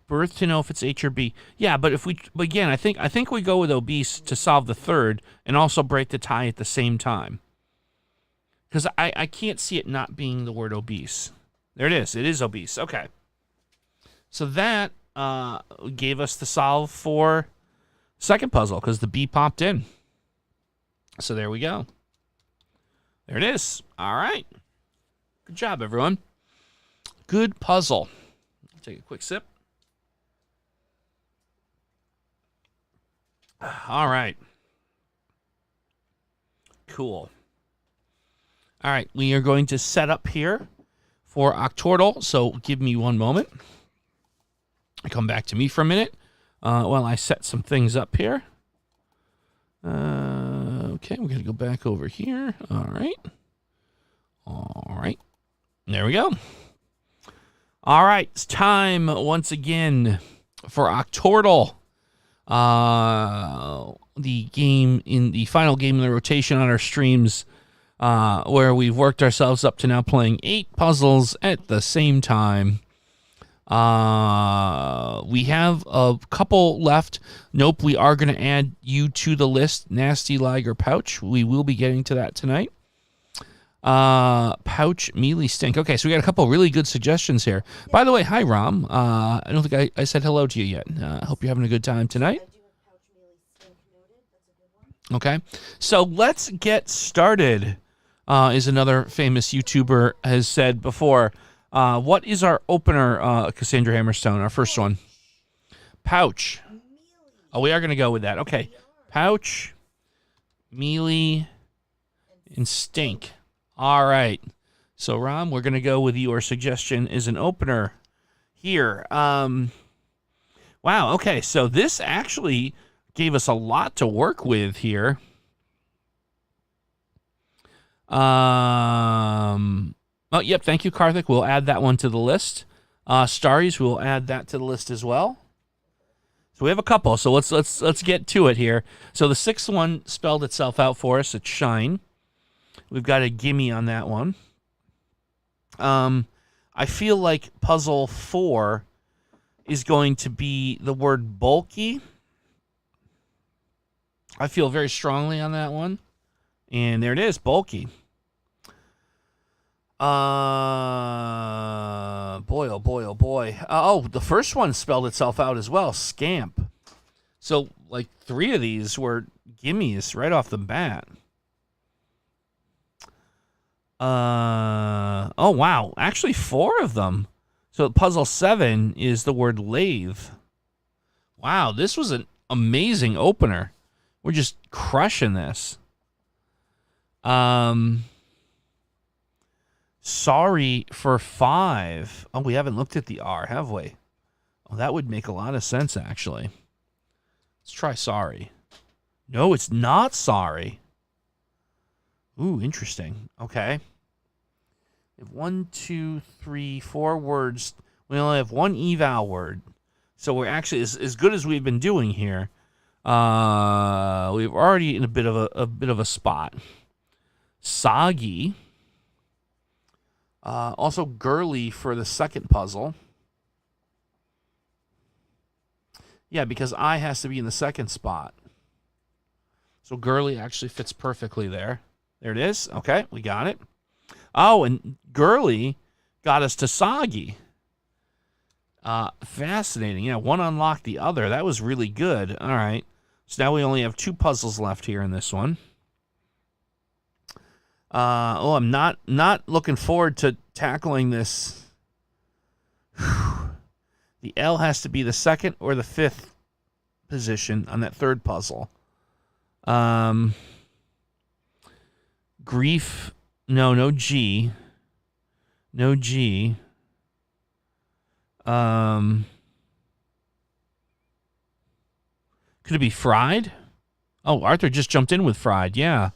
Birth to know if it's H or B. Yeah, but again, I think we go with obese to solve the third and also break the tie at the same time. Because I can't see it not being the word obese. There it is. It is obese. Okay. So that gave us the solve for second puzzle because the B popped in. So there we go. There it is. All right. Good job, everyone. Good puzzle. Take a quick sip. All right. Cool. All right, we are going to set up here for Octordle, so give me one moment. Come back to me for a minute while I set some things up here. Okay, we're going to go back over here. All right. All right. There we go. All right, it's time once again for Octortl. The final game in the rotation on our streams, where we've worked ourselves up to now playing 8 puzzles at the same time. We have a couple left. Nope, we are going to add you to the list. Nasty Liger Pouch. We will be getting to that tonight. Pouch Mealy Stink. Okay, so we got a couple really good suggestions here. By the way, hi Rom. I don't think I said hello to you yet. I hope you're having a good time tonight. Okay, so let's get started. Is another famous YouTuber has said before. What is our opener, Cassandra Hammerstone? Our first one. Pouch. Oh, we are going to go with that. Okay, Pouch, Mealy, and Stink. All right. So, Rom, we're going to go with your suggestion as an opener here. Wow, okay. So this actually gave us a lot to work with here. Oh, yep, thank you, Karthik. We'll add that one to the list. Starries, we'll add that to the list as well. So we have a couple. So let's get to it here. So the 6th one spelled itself out for us. It's Shine. We've got a gimme on that one. I feel like puzzle 4 is going to be the word bulky. I feel very strongly on that one. And there it is, bulky. Boy, oh boy, oh boy. Oh, the first one spelled itself out as well, Scamp. So, like, 3 of these were gimmies right off the bat. Oh, wow. Actually, 4 of them. So, puzzle 7 is the word lathe. Wow, this was an amazing opener. We're just crushing this. Sorry for 5. Oh, we haven't looked at the R, have we? Oh, that would make a lot of sense, actually. Let's try sorry. No, it's not sorry. Ooh, interesting. Okay. We have 1, 2, 3, 4 words We only have one eval word. So we're actually, as good as we've been doing here, we're already in a bit of a spot. Soggy. Also girly for the second puzzle. Yeah, because I has to be in the second spot. So girly actually fits perfectly there. There it is. Okay, we got it. Oh, and girly got us to soggy. Fascinating. Yeah, one unlocked the other. That was really good. All right. So now we only have 2 puzzles left here in this one. I'm not looking forward to tackling this. The L has to be the 2nd or the 5th position on that 3rd puzzle. Grief. No G. No G. Could it be fried? Oh, Arthur just jumped in with fried. Yeah.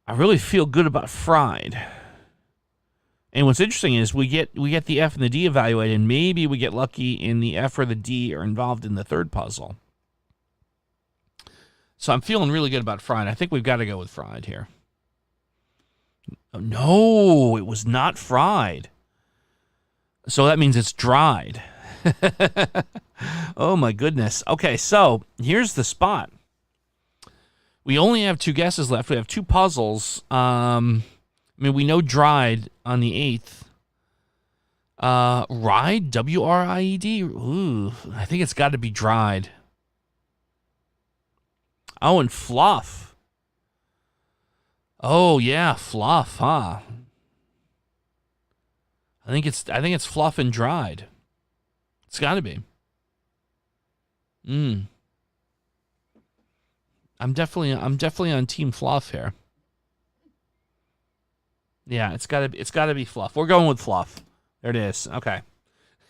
I really feel good about fried. And what's interesting is we get the F and the D evaluated, and maybe we get lucky and the F or the D are involved in the 3rd puzzle. So I'm feeling really good about fried. I think we've got to go with fried here. Oh, no, it was not fried. So that means it's dried. Oh, my goodness. Okay, so here's the spot. We only have 2 guesses left. We have 2 puzzles. We know dried on the 8th. Ride? W-R-I-E-D? Ooh, I think it's got to be dried. Oh, and fluff. Oh, yeah, fluff, huh? I think it's fluff and dried. It's got to be. I'm definitely on team fluff here. Yeah, it's got to be fluff. We're going with fluff. There it is. Okay.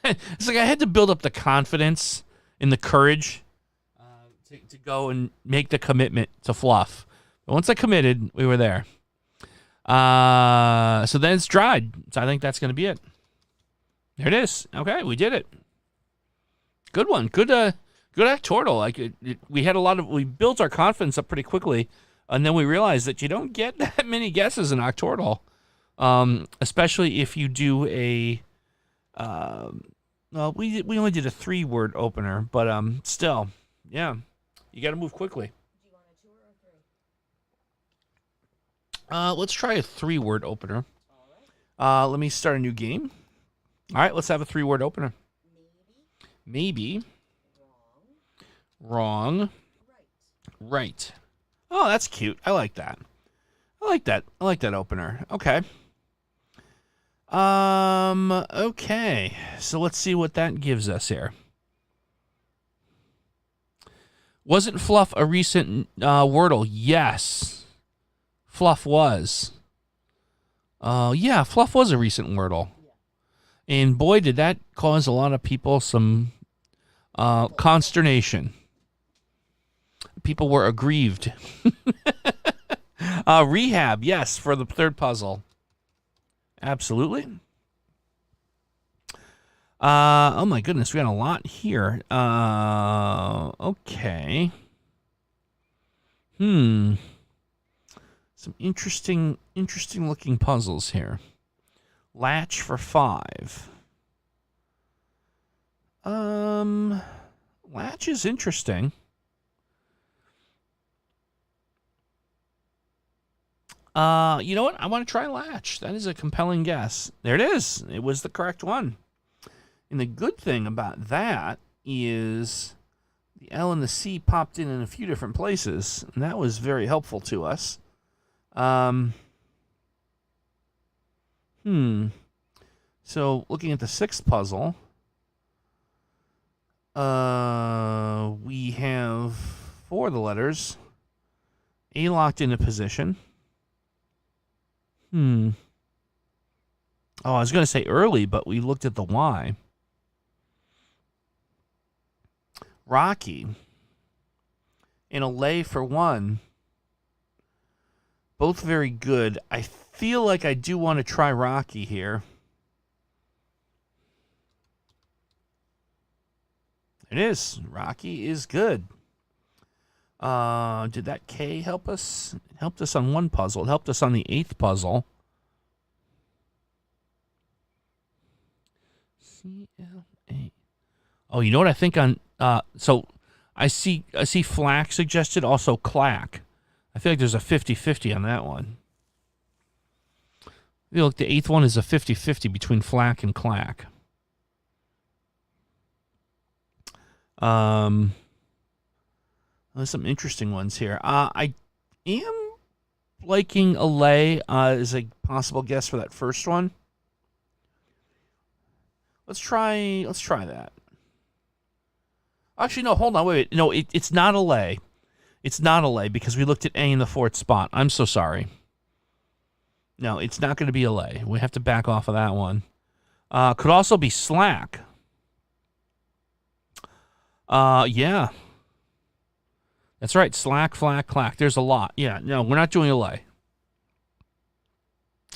It's like I had to build up the confidence and the courage to go and make the commitment to fluff. But once I committed, we were there. So then it's dried. So I think that's going to be it. There it is. Okay, we did it. Good one. Good Octortl. We built our confidence up pretty quickly, and then we realized that you don't get that many guesses in Octordle, especially if you do a. We only did a 3-word opener, but still, yeah, you got to move quickly. Do you want a 2 or a 3? Let's try a 3-word opener. All right. Let me start a new game. All right, let's have a 3-word opener. Maybe. Wrong. Right. Oh, that's cute. I like that. I like that opener. Okay. Okay. So let's see what that gives us here. Wasn't Fluff a recent Wordle? Yes. Fluff was. Yeah, Fluff was a recent Wordle. And boy, did that cause a lot of people some consternation. People were aggrieved. Rehab, yes, for the 3rd puzzle. Absolutely. Oh my goodness, we got a lot here. Okay. Some interesting looking puzzles here. Latch for 5. Latch is interesting. You know what? I want to try latch. That is a compelling guess. There it is. It was the correct one. And the good thing about that is the L and the C popped in a few different places, and that was very helpful to us. So looking at the 6th puzzle, we have 4 of the letters. A locked into position. Oh, I was going to say early, but we looked at the Y. Rocky. And a lay for 1. Both very good. I feel like I do want to try Rocky here. It is. Rocky is good. Did that K help us? It helped us on one puzzle. It helped us on the 8th puzzle. CLA. Oh, you know what I think on so I see Flack suggested, also Clack. I feel like there's a 50-50 on that one. You know, look, the 8th one is a 50-50 between Flack and Clack. There's some interesting ones here. I am liking Allay as a possible guess for that first one. Let's try that. Actually, no, hold on, wait. No, it's not Allay. It's not Allay because we looked at A in the 4th spot. I'm so sorry. No, it's not going to be Allay. We have to back off of that one. Could also be Slack. Yeah. That's right. Slack, Flack, Clack. There's a lot. Yeah, no, we're not doing Allay.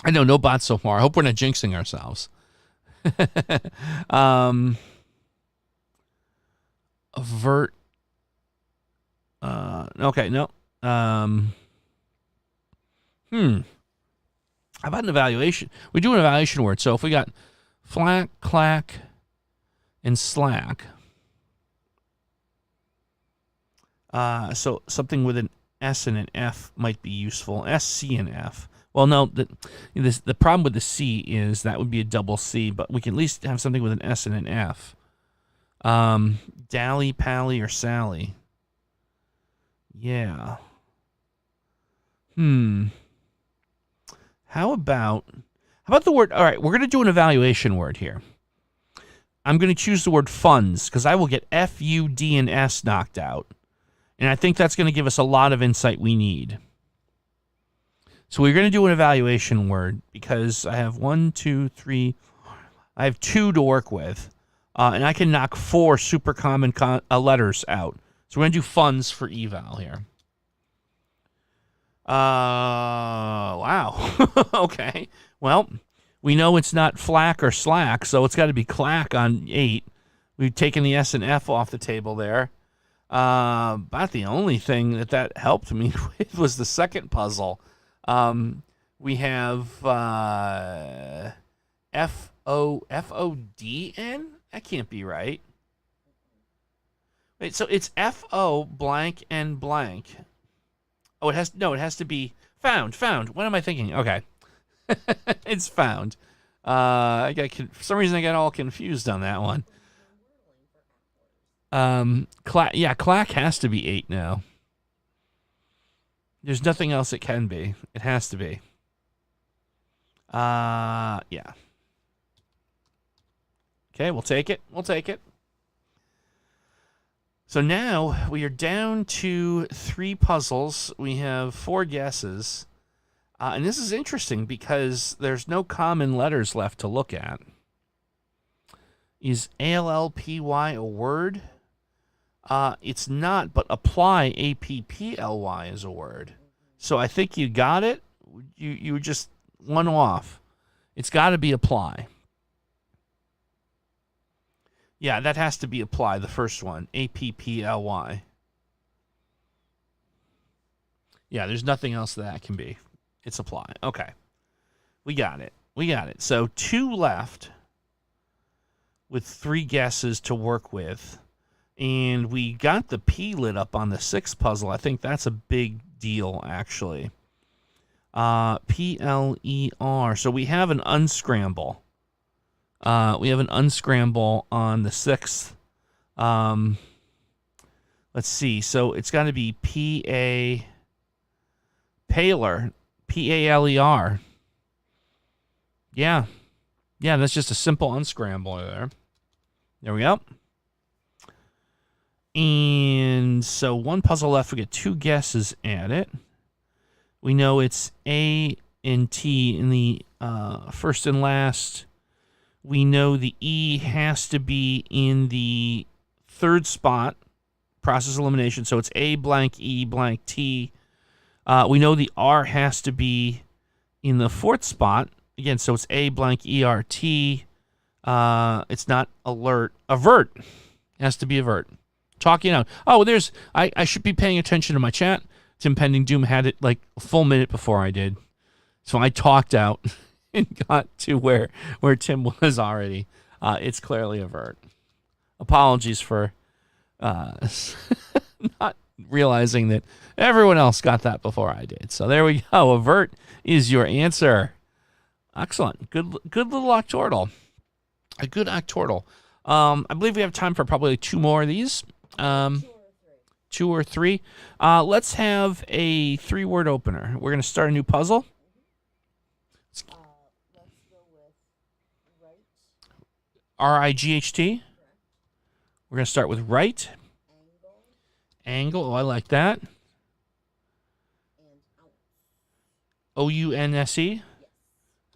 I know, no bots so far. I hope we're not jinxing ourselves. Avert. Okay, no. How about an evaluation? We do an evaluation word. So if we got Flack, Clack, and Slack. So something with an S and an F might be useful. S, C, and F. Well, no, the problem with the C is that would be a double C, but we can at least have something with an S and an F. Dally, Pally, or Sally. Yeah. How about the word? All right, we're going to do an evaluation word here. I'm going to choose the word funds because I will get F, U, D, and S knocked out. And I think that's going to give us a lot of insight we need. So we're going to do an evaluation word because I have 1, 2, 3. I have 2 to work with. And I can knock 4 super common letters out. So we're going to do funds for eval here. Wow. Okay. Well, we know it's not Flack or Slack, so it's got to be Clack on 8. We've taken the S and F off the table there. About the only thing that helped me with was the second puzzle. We have F-O-D-N? That can't be right. Wait, so it's F-O blank and blank. Oh, it has to be found. What am I thinking? Okay. It's found. For some reason I got all confused on that one. Clack has to be 8 now. There's nothing else it can be. It has to be. Yeah. Okay, we'll take it. So now we are down to 3 puzzles. We have 4 guesses. And this is interesting because there's no common letters left to look at. Is ALLPY a word? It's not, but apply, APPLY, is a word. So I think you got it. You were just one off. It's got to be apply. Yeah, that has to be apply, the first one. APPLY. Yeah, there's nothing else that can be. It's apply. Okay. We got it. So 2 left with 3 guesses to work with. And we got the P lit up on the 6th puzzle. I think that's a big deal, actually. P-L-E-R. So we have an unscramble. We have an unscramble on the 6th. Let's see. So it's got to be P-A... Paler. P-A-L-E-R. Yeah, that's just a simple unscramble there. There we go. And so 1 puzzle left. We get 2 guesses at it. We know it's A and T in the first and last. We know the E has to be in the 3rd spot, process elimination. So it's A blank E blank T. We know the R has to be in the 4th spot. Again, so it's A blank E-R-T. It's not alert. Avert. Has to be avert. Talking out. Oh, I should be paying attention to my chat. Tim Pending Doom had it like a full minute before I did. So I talked out and got to where Tim was already. It's clearly avert. Apologies for not realizing that everyone else got that before I did. So there we go. Avert is your answer. Excellent. Good little Octordle. A good Octortl. I believe we have time for probably 2 more of these. 2 or 3. Let's have a 3-word opener. We're going to start a new puzzle. Let's go with right. R-I-G-H-T. We're going to start with right. Angle. Oh, I like that. And ounce. O-U-N-S-E. Yes.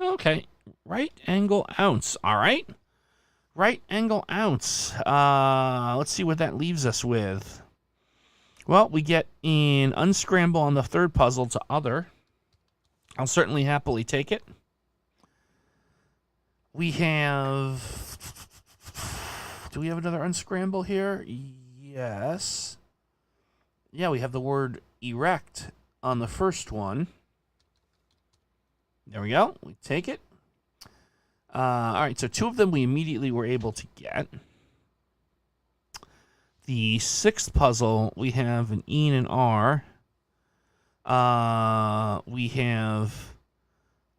Okay. Right angle ounce. All right. Right angle ounce. Let's see what that leaves us with. Well, we get in unscramble on the 3rd puzzle to other. I'll certainly happily take it. We have... Do we have another unscramble here? Yes. Yeah, we have the word erect on the first one. There we go. We take it. All right, so 2 of them we immediately were able to get. The 6th puzzle, we have an E and an R. We have,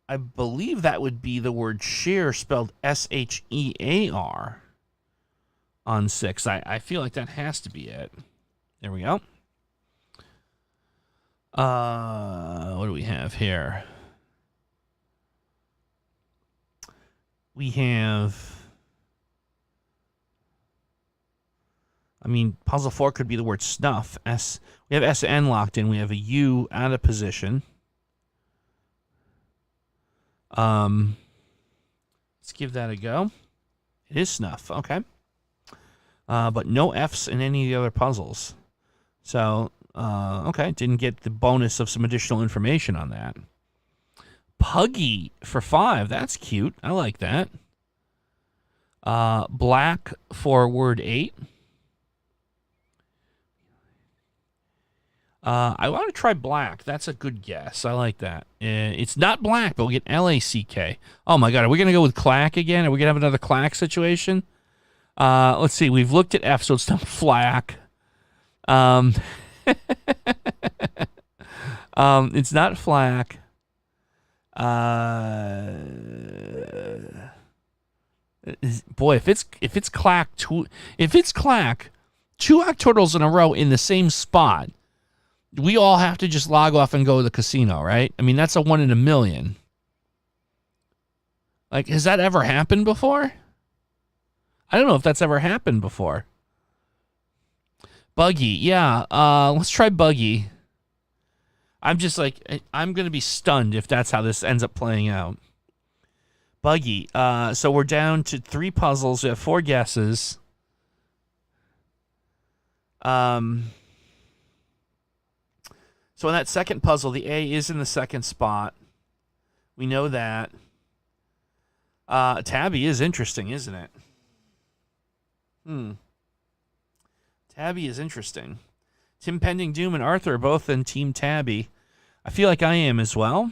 I believe that would be the word share spelled S-H-E-A-R on 6. I feel like that has to be it. There we go. What do we have here? We have, puzzle 4 could be the word snuff. We have S-N locked in. We have a U out of position. Let's give that a go. It is snuff. Okay. But no F's in any of the other puzzles. So, okay. Didn't get the bonus of some additional information on that. Puggy for 5. That's cute. I like that. Black for word 8. I want to try black. That's a good guess. I like that. It's not black, but we get L-A-C-K. Oh, my God. Are we going to go with clack again? Are we going to have another clack situation? Let's see. We've looked at F, so it's not flack. It's not flack. Boy, if it's clack, two Octortles in a row in the same spot, we all have to just log off and go to the casino, right? That's a 1 in a million. Like, has that ever happened before? I don't know if that's ever happened before. Buggy, yeah. Let's try Buggy. I'm just like, I'm going to be stunned if that's how this ends up playing out. Buggy. So we're down to 3 puzzles. We have 4 guesses. So in that second puzzle, the A is in the second spot. We know that. Tabby is interesting, isn't it? Tabby is interesting. Tim Pending Doom and Arthur are both in Team Tabby. I feel like I am as well.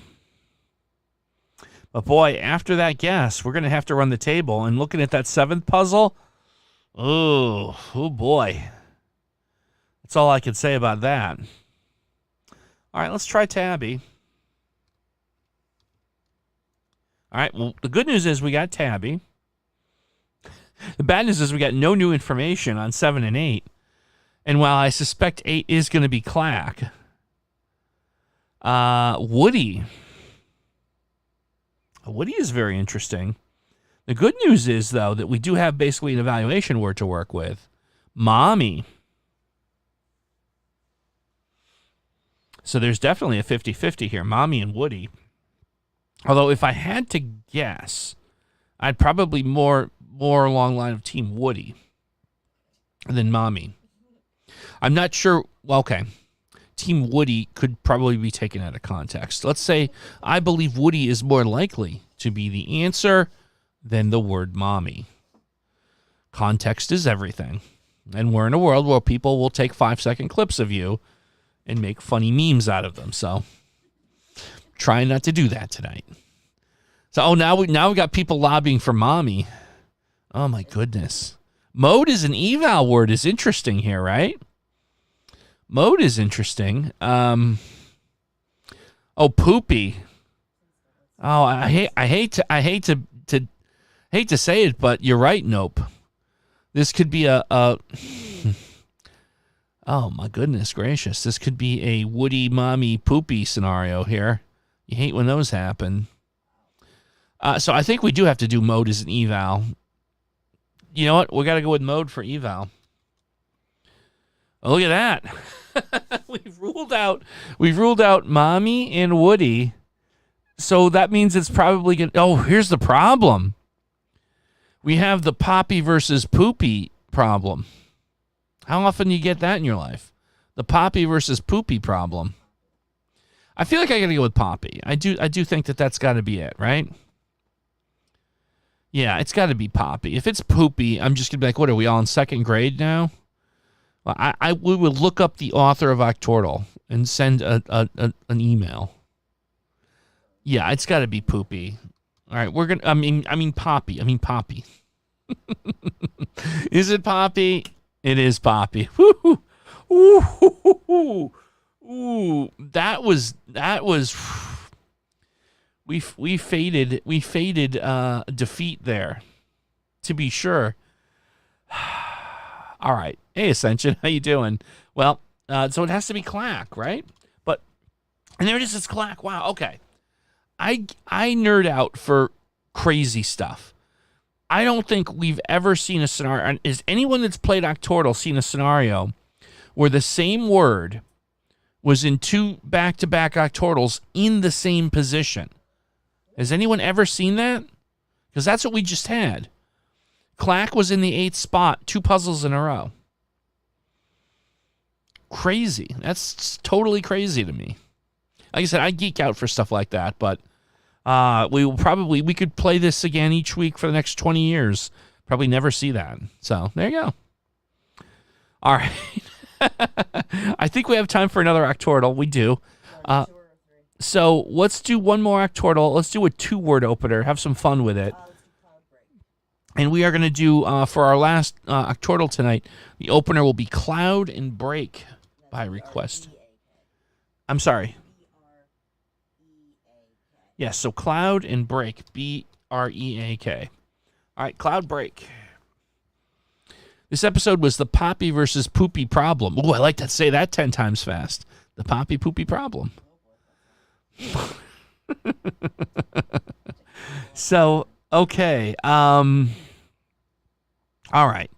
But boy, after that guess, we're going to have to run the table. And looking at that 7th puzzle, oh boy. That's all I can say about that. All right, let's try Tabby. All right, well, the good news is we got Tabby. The bad news is we got no new information on 7 and 8. And while I suspect 8 is going to be clack, Woody. Woody is very interesting. The good news is, though, that we do have basically an evaluation word to work with. Mommy. So there's definitely a 50-50 here. Mommy and Woody. Although if I had to guess, I'd probably more along the line of Team Woody than Mommy. I'm not sure. Well, okay. Team Woody could probably be taken out of context. Let's say I believe Woody is more likely to be the answer than the word mommy. Context is everything. And we're in a world where people will take 5-second clips of you and make funny memes out of them. So trying not to do that tonight. So now we got people lobbying for mommy. Oh my goodness. Mode is an eval word is interesting here, right? Mode is interesting. Oh, poopy. Oh, I hate to say it, but you're right, Nope. This could be a oh my goodness gracious. This could be a Woody mommy poopy scenario here. You hate when those happen. So I think we do have to do mode as an eval. You know what? We got to go with mode for eval. Oh, look at that. We've ruled out mommy and Woody. So that means it's probably going to... Oh, here's the problem. We have the Poppy versus Poopy problem. How often do you get that in your life? The Poppy versus Poopy problem. I feel like I got to go with Poppy. I do think that's got to be it, right? Yeah, it's got to be Poppy. If it's Poopy, I'm just going to be like, what, are we all in second grade now? Well, we would look up the author of Octortl and send an email. Yeah, it's got to be Poopy. All right, we're gonna. I mean Poppy. Is it Poppy? It is Poppy. Woo! Ooh! That was. We faded defeat there, to be sure. All right, hey Ascension, how you doing? Well, so it has to be Clack, right? And there it is. It's Clack. Wow. Okay. I nerd out for crazy stuff. I don't think we've ever seen a scenario. Is anyone that's played Octortl seen a scenario where the same word was in two back-to-back Octortls in the same position? Has anyone ever seen that? Because that's what we just had. Clack was in the 8th spot, 2 puzzles in a row. Crazy. That's totally crazy to me. Like I said, I geek out for stuff like that, but we could play this again each week for the next 20 years. Probably never see that. So there you go. All right. I think we have time for another Octortl. We do. So let's do one more Octortl. Let's do a 2-word opener. Have some fun with it. And we are going to do, for our last Octortl tonight, the opener will be Cloud and Break by request. I'm sorry. Yes, so Cloud and Break, B-R-E-A-K. All right, Cloud Break. This episode was the Poppy versus Poopy problem. Ooh, I like to say that 10 times fast. The Poppy Poopy problem. So, okay. All right.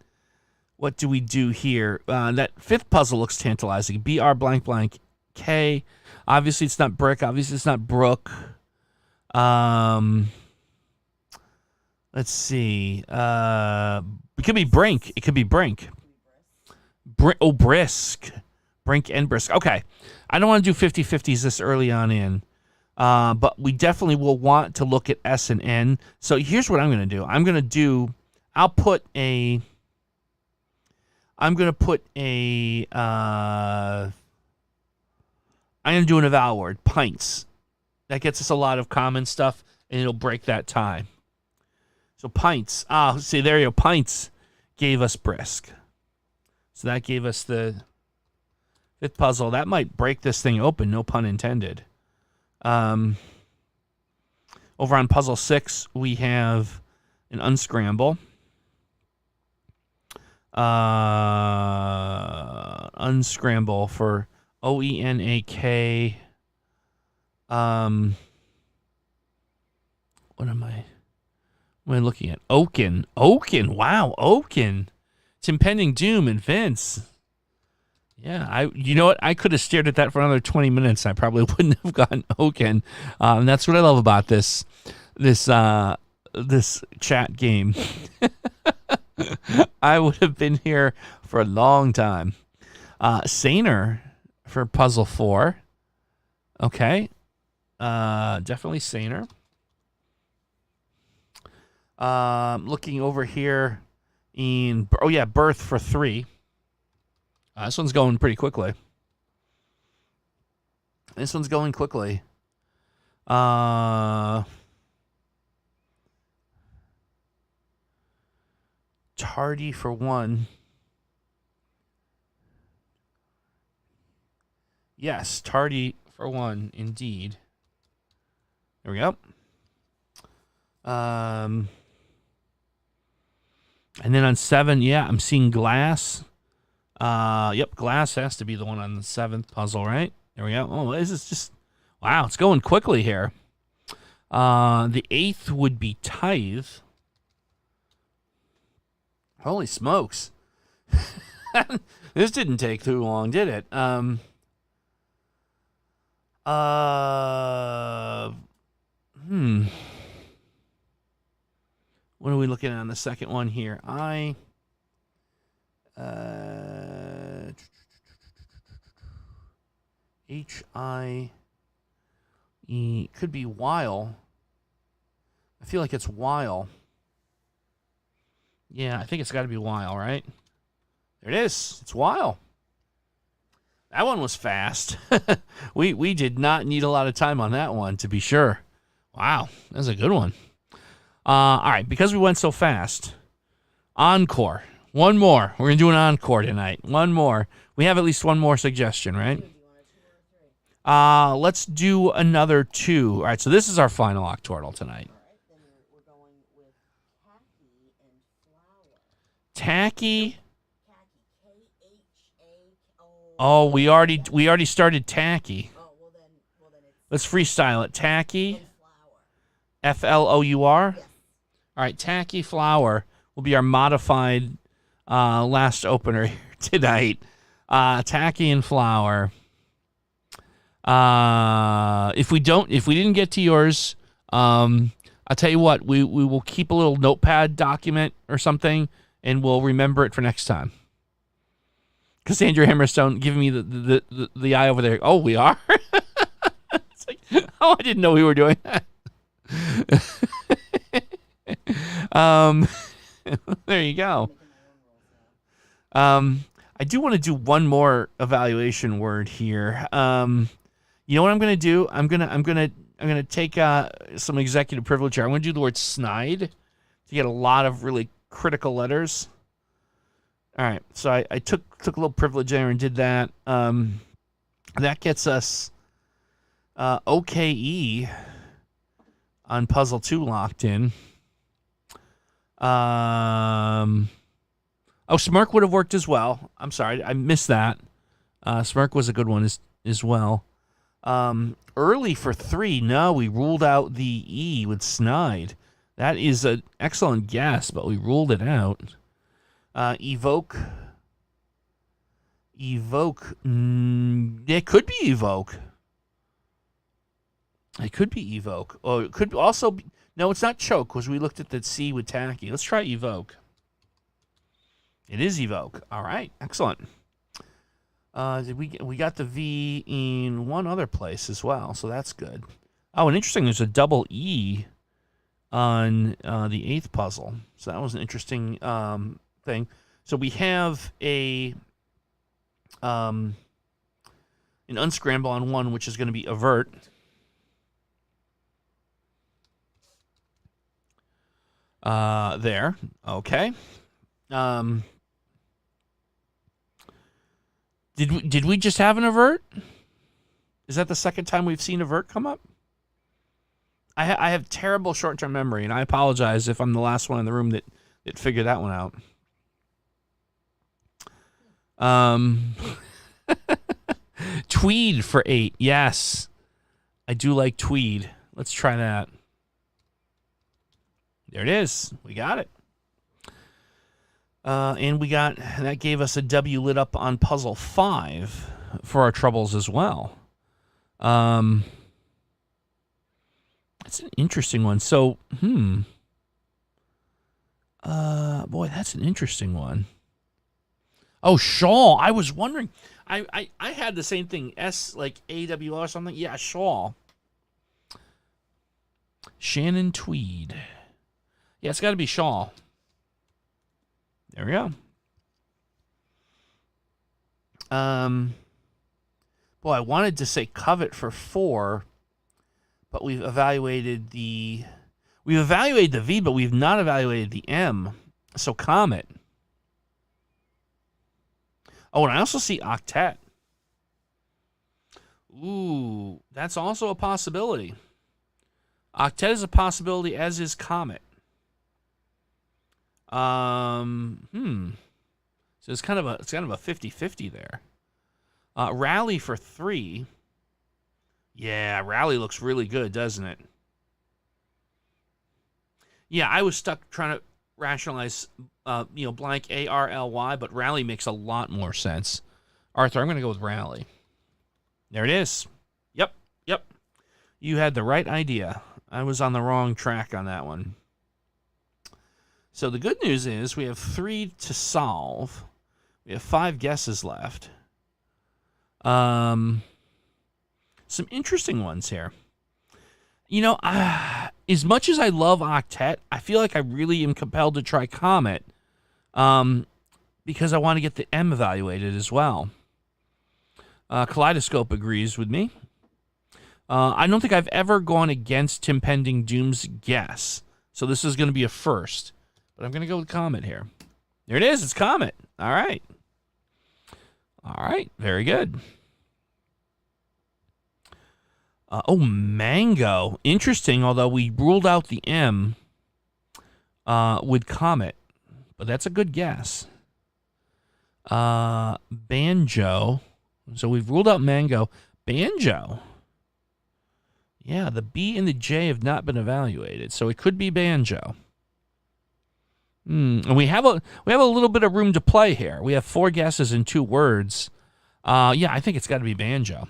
What do we do here? That 5th puzzle looks tantalizing. B-R blank blank K. Obviously, it's not Brick. Obviously, it's not Brook. Let's see. It could be Brink. It could be Brink. Brisk. Brink and Brisk. Okay. I don't want to do 50-50s this early on in. But we definitely will want to look at S and N. So here's what I'm going to do. I'm going to do an eval word. Pints. That gets us a lot of common stuff, and it'll break that tie. So pints. See, there you go. Pints gave us Brisk. So that gave us the 5th puzzle. That might break this thing open, no pun intended. Over on puzzle 6, we have an unscramble. Unscramble for O-E-N-A-K. What am I looking at? Oaken. Wow, Oaken. It's Impending Doom and Vince. Yeah, you know what? I could have stared at that for another 20 minutes. I probably wouldn't have gotten Oaken. And that's what I love about this chat game. I would have been here for a long time. Saner for puzzle 4. Okay. Definitely Saner. Looking over here in... Oh, yeah, Birth for 3. This one's going pretty quickly. This one's going quickly. Tardy for one. Yes, tardy for one, indeed. There we go. And then on 7, yeah, I'm seeing glass. Yep, glass has to be the one on the 7th puzzle, right? There we go. Oh, this is just, wow, it's going quickly here. The 8th would be tithe. Holy smokes. This didn't take too long, did it? What are we looking at on the second one here? H-I-E, could be while. I feel like it's while. Yeah, I think it's got to be while, right? There it is. It's while. That one was fast. we did not need a lot of time on that one, to be sure. Wow, that's a good one. All right, because we went so fast, encore. One more. We're going to do an encore tonight. One more. We have at least one more suggestion, right? Let's do another 2. All right, so this is our final Octortl tonight. All right, then we're going with khaki and flower. Tacky. Khaki, K-H-A-O. Oh, we already started tacky. Oh, well then it's Let's freestyle it. Tacky. and flower. F-L-O-U-R. Yes. All right, tacky flower will be our modified last opener here tonight. Tacky and flower. If we didn't get to yours, I'll tell you what, we will keep a little notepad document or something, and we'll remember it for next time. Cassandra Hammerstone giving me the eye over there. Oh, we are? It's like, oh, I didn't know we were doing that. There you go. I do want to do one more evaluation word here. You know what I'm going to do? I'm going to take some executive privilege here. I'm going to do the word snide to get a lot of really critical letters. All right, so I took a little privilege there and did that. That gets us OKE on puzzle 2 locked in. Oh, smirk would have worked as well. I'm sorry, I missed that. Smirk was a good one as well. Early for 3. No, we ruled out the E with snide. That is an excellent guess, but we ruled it out. Evoke. It could be evoke. It could be evoke. Oh, it could also be. No, it's not choke because we looked at the C with tacky. Let's try evoke. It is evoke. All right, excellent. We got the V in one other place as well, so that's good. Oh, and interesting, there's a double E on the 8th puzzle, so that was an interesting thing. So we have an unscramble on 1, which is going to be avert. There. Okay. Did we just have an avert? Is that the second time we've seen avert come up? I have terrible short-term memory, and I apologize if I'm the last one in the room that figured that one out. Tweed for 8. Yes. I do like tweed. Let's try that. There it is. We got it. And that gave us a W lit up on puzzle 5 for our troubles as well. That's an interesting one. So, boy, that's an interesting one. Oh, shawl. I was wondering. I had the same thing. S like AWL or something. Yeah, shawl. Shannon Tweed. Yeah, it's got to be shawl. There we go. Boy, I wanted to say covet for 4, but we've evaluated the V, but we've not evaluated the M. So comet. Oh, and I also see octet. Ooh, that's also a possibility. Octet is a possibility, as is comet. So it's kind of a 50-50 there. Rally for 3. Yeah, rally looks really good, doesn't it? Yeah, I was stuck trying to rationalize, blank ARLY, but rally makes a lot more sense. Arthur, I'm going to go with rally. There it is. Yep. You had the right idea. I was on the wrong track on that one. So the good news is we have 3 to solve. We have 5 guesses left. Some interesting ones here. As much as I love octet, I feel like I really am compelled to try comet, because I want to get the M evaluated as well. Kaleidoscope agrees with me. I don't think I've ever gone against Tim Pending Doom's guess, so this is going to be a first. But I'm going to go with comet here. There it is. It's comet. All right. Very good. Mango. Interesting, although we ruled out the M with comet. But that's a good guess. Banjo. So we've ruled out mango. Banjo. Yeah, the B and the J have not been evaluated, so it could be banjo. And we have a little bit of room to play here. We have 4 guesses and 2 words. Yeah, I think it's got to be banjo.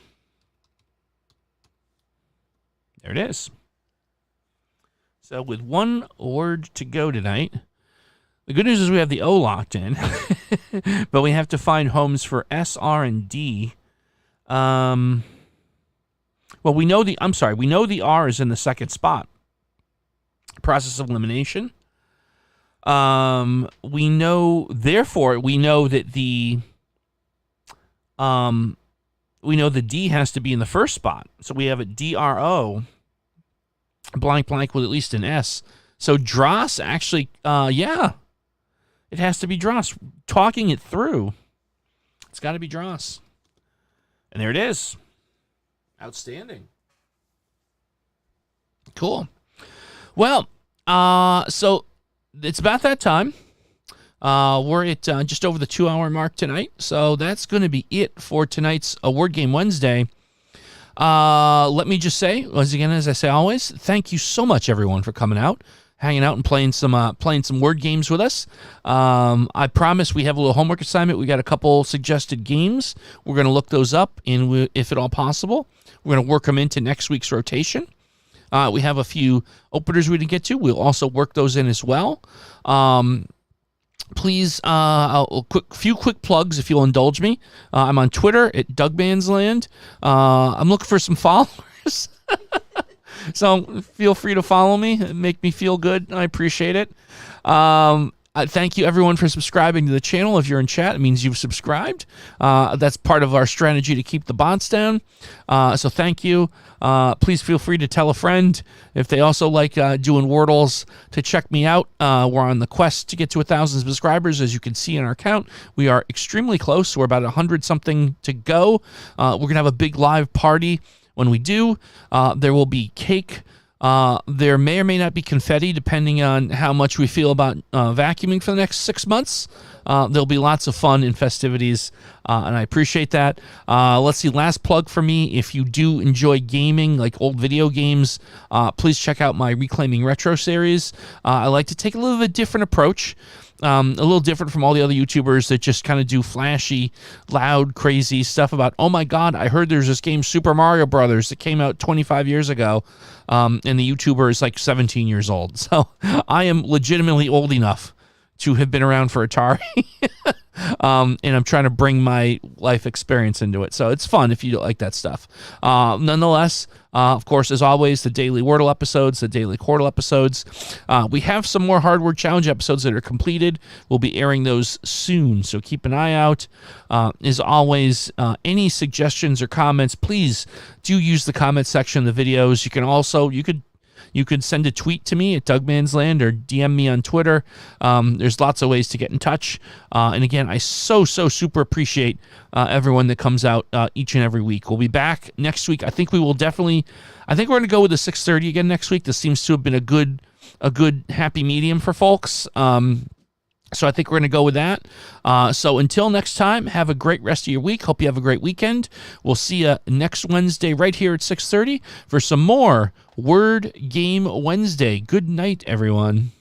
There it is. So with 1 word to go tonight, the good news is we have the O locked in, but we have to find homes for S, R, and D. Well, we know the R is in the second spot. Process of elimination. We know that the D has to be in the first spot. So we have a DRO, blank with at least an S. So Dross actually, it has to be Dross. Talking it through, it's got to be Dross. And there it is. Outstanding. Cool. Well, so it's about that time. We're at just over the 2-hour mark tonight, so that's going to be it for tonight's Word Game Wednesday. Let me just say, once again, as I say always, thank you so much, everyone, for coming out, hanging out, and playing some word games with us. I promise we have a little homework assignment. We got a couple suggested games. We're going to look those up, and if at all possible, we're going to work them into next week's rotation. We have a few openers we didn't get to. We'll also work those in as well. Please, few quick plugs if you'll indulge me. I'm on Twitter at Dougmansland. I'm looking for some followers. So feel free to follow me. Make me feel good. I appreciate it. I thank you, everyone, for subscribing to the channel. If you're in chat, it means you've subscribed. That's part of our strategy to keep the bots down. So thank you. Please feel free to tell a friend if they also like doing Wordles to check me out. We're on the quest to get to 1,000 subscribers. As you can see in our count, we are extremely close. We're about 100-something to go. We're going to have a big live party. When we do, there will be cake. There may or may not be confetti, depending on how much we feel about vacuuming for the next 6 months. There'll be lots of fun and festivities, and I appreciate that. Let's see, last plug for me. If you do enjoy gaming, like old video games, please check out my Reclaiming Retro series. I like to take a little bit of a different approach. A little different from all the other YouTubers that just kind of do flashy, loud, crazy stuff about, oh my God, I heard there's this game Super Mario Brothers that came out 25 years ago, and the YouTuber is like 17 years old. So I am legitimately old enough to have been around for Atari. And I'm trying to bring my life experience into it. So it's fun if you like that stuff. Nonetheless, of course, as always, the daily Wordle episodes, the daily Quartal episodes. We have some more Hard Word Challenge episodes that are completed. We'll be airing those soon, so keep an eye out. As always, any suggestions or comments, please do use the comment section of the videos. You can also, you could send a tweet to me at Dougmansland or DM me on Twitter. There's lots of ways to get in touch. And again, I so super appreciate everyone that comes out each and every week. We'll be back next week. I think we're going to go with the 6:30 again next week. This seems to have been a good happy medium for folks. So I think we're going to go with that. So until next time, have a great rest of your week. Hope you have a great weekend. We'll see you next Wednesday right here at 6:30 for some more Word Game Wednesday. Good night, everyone.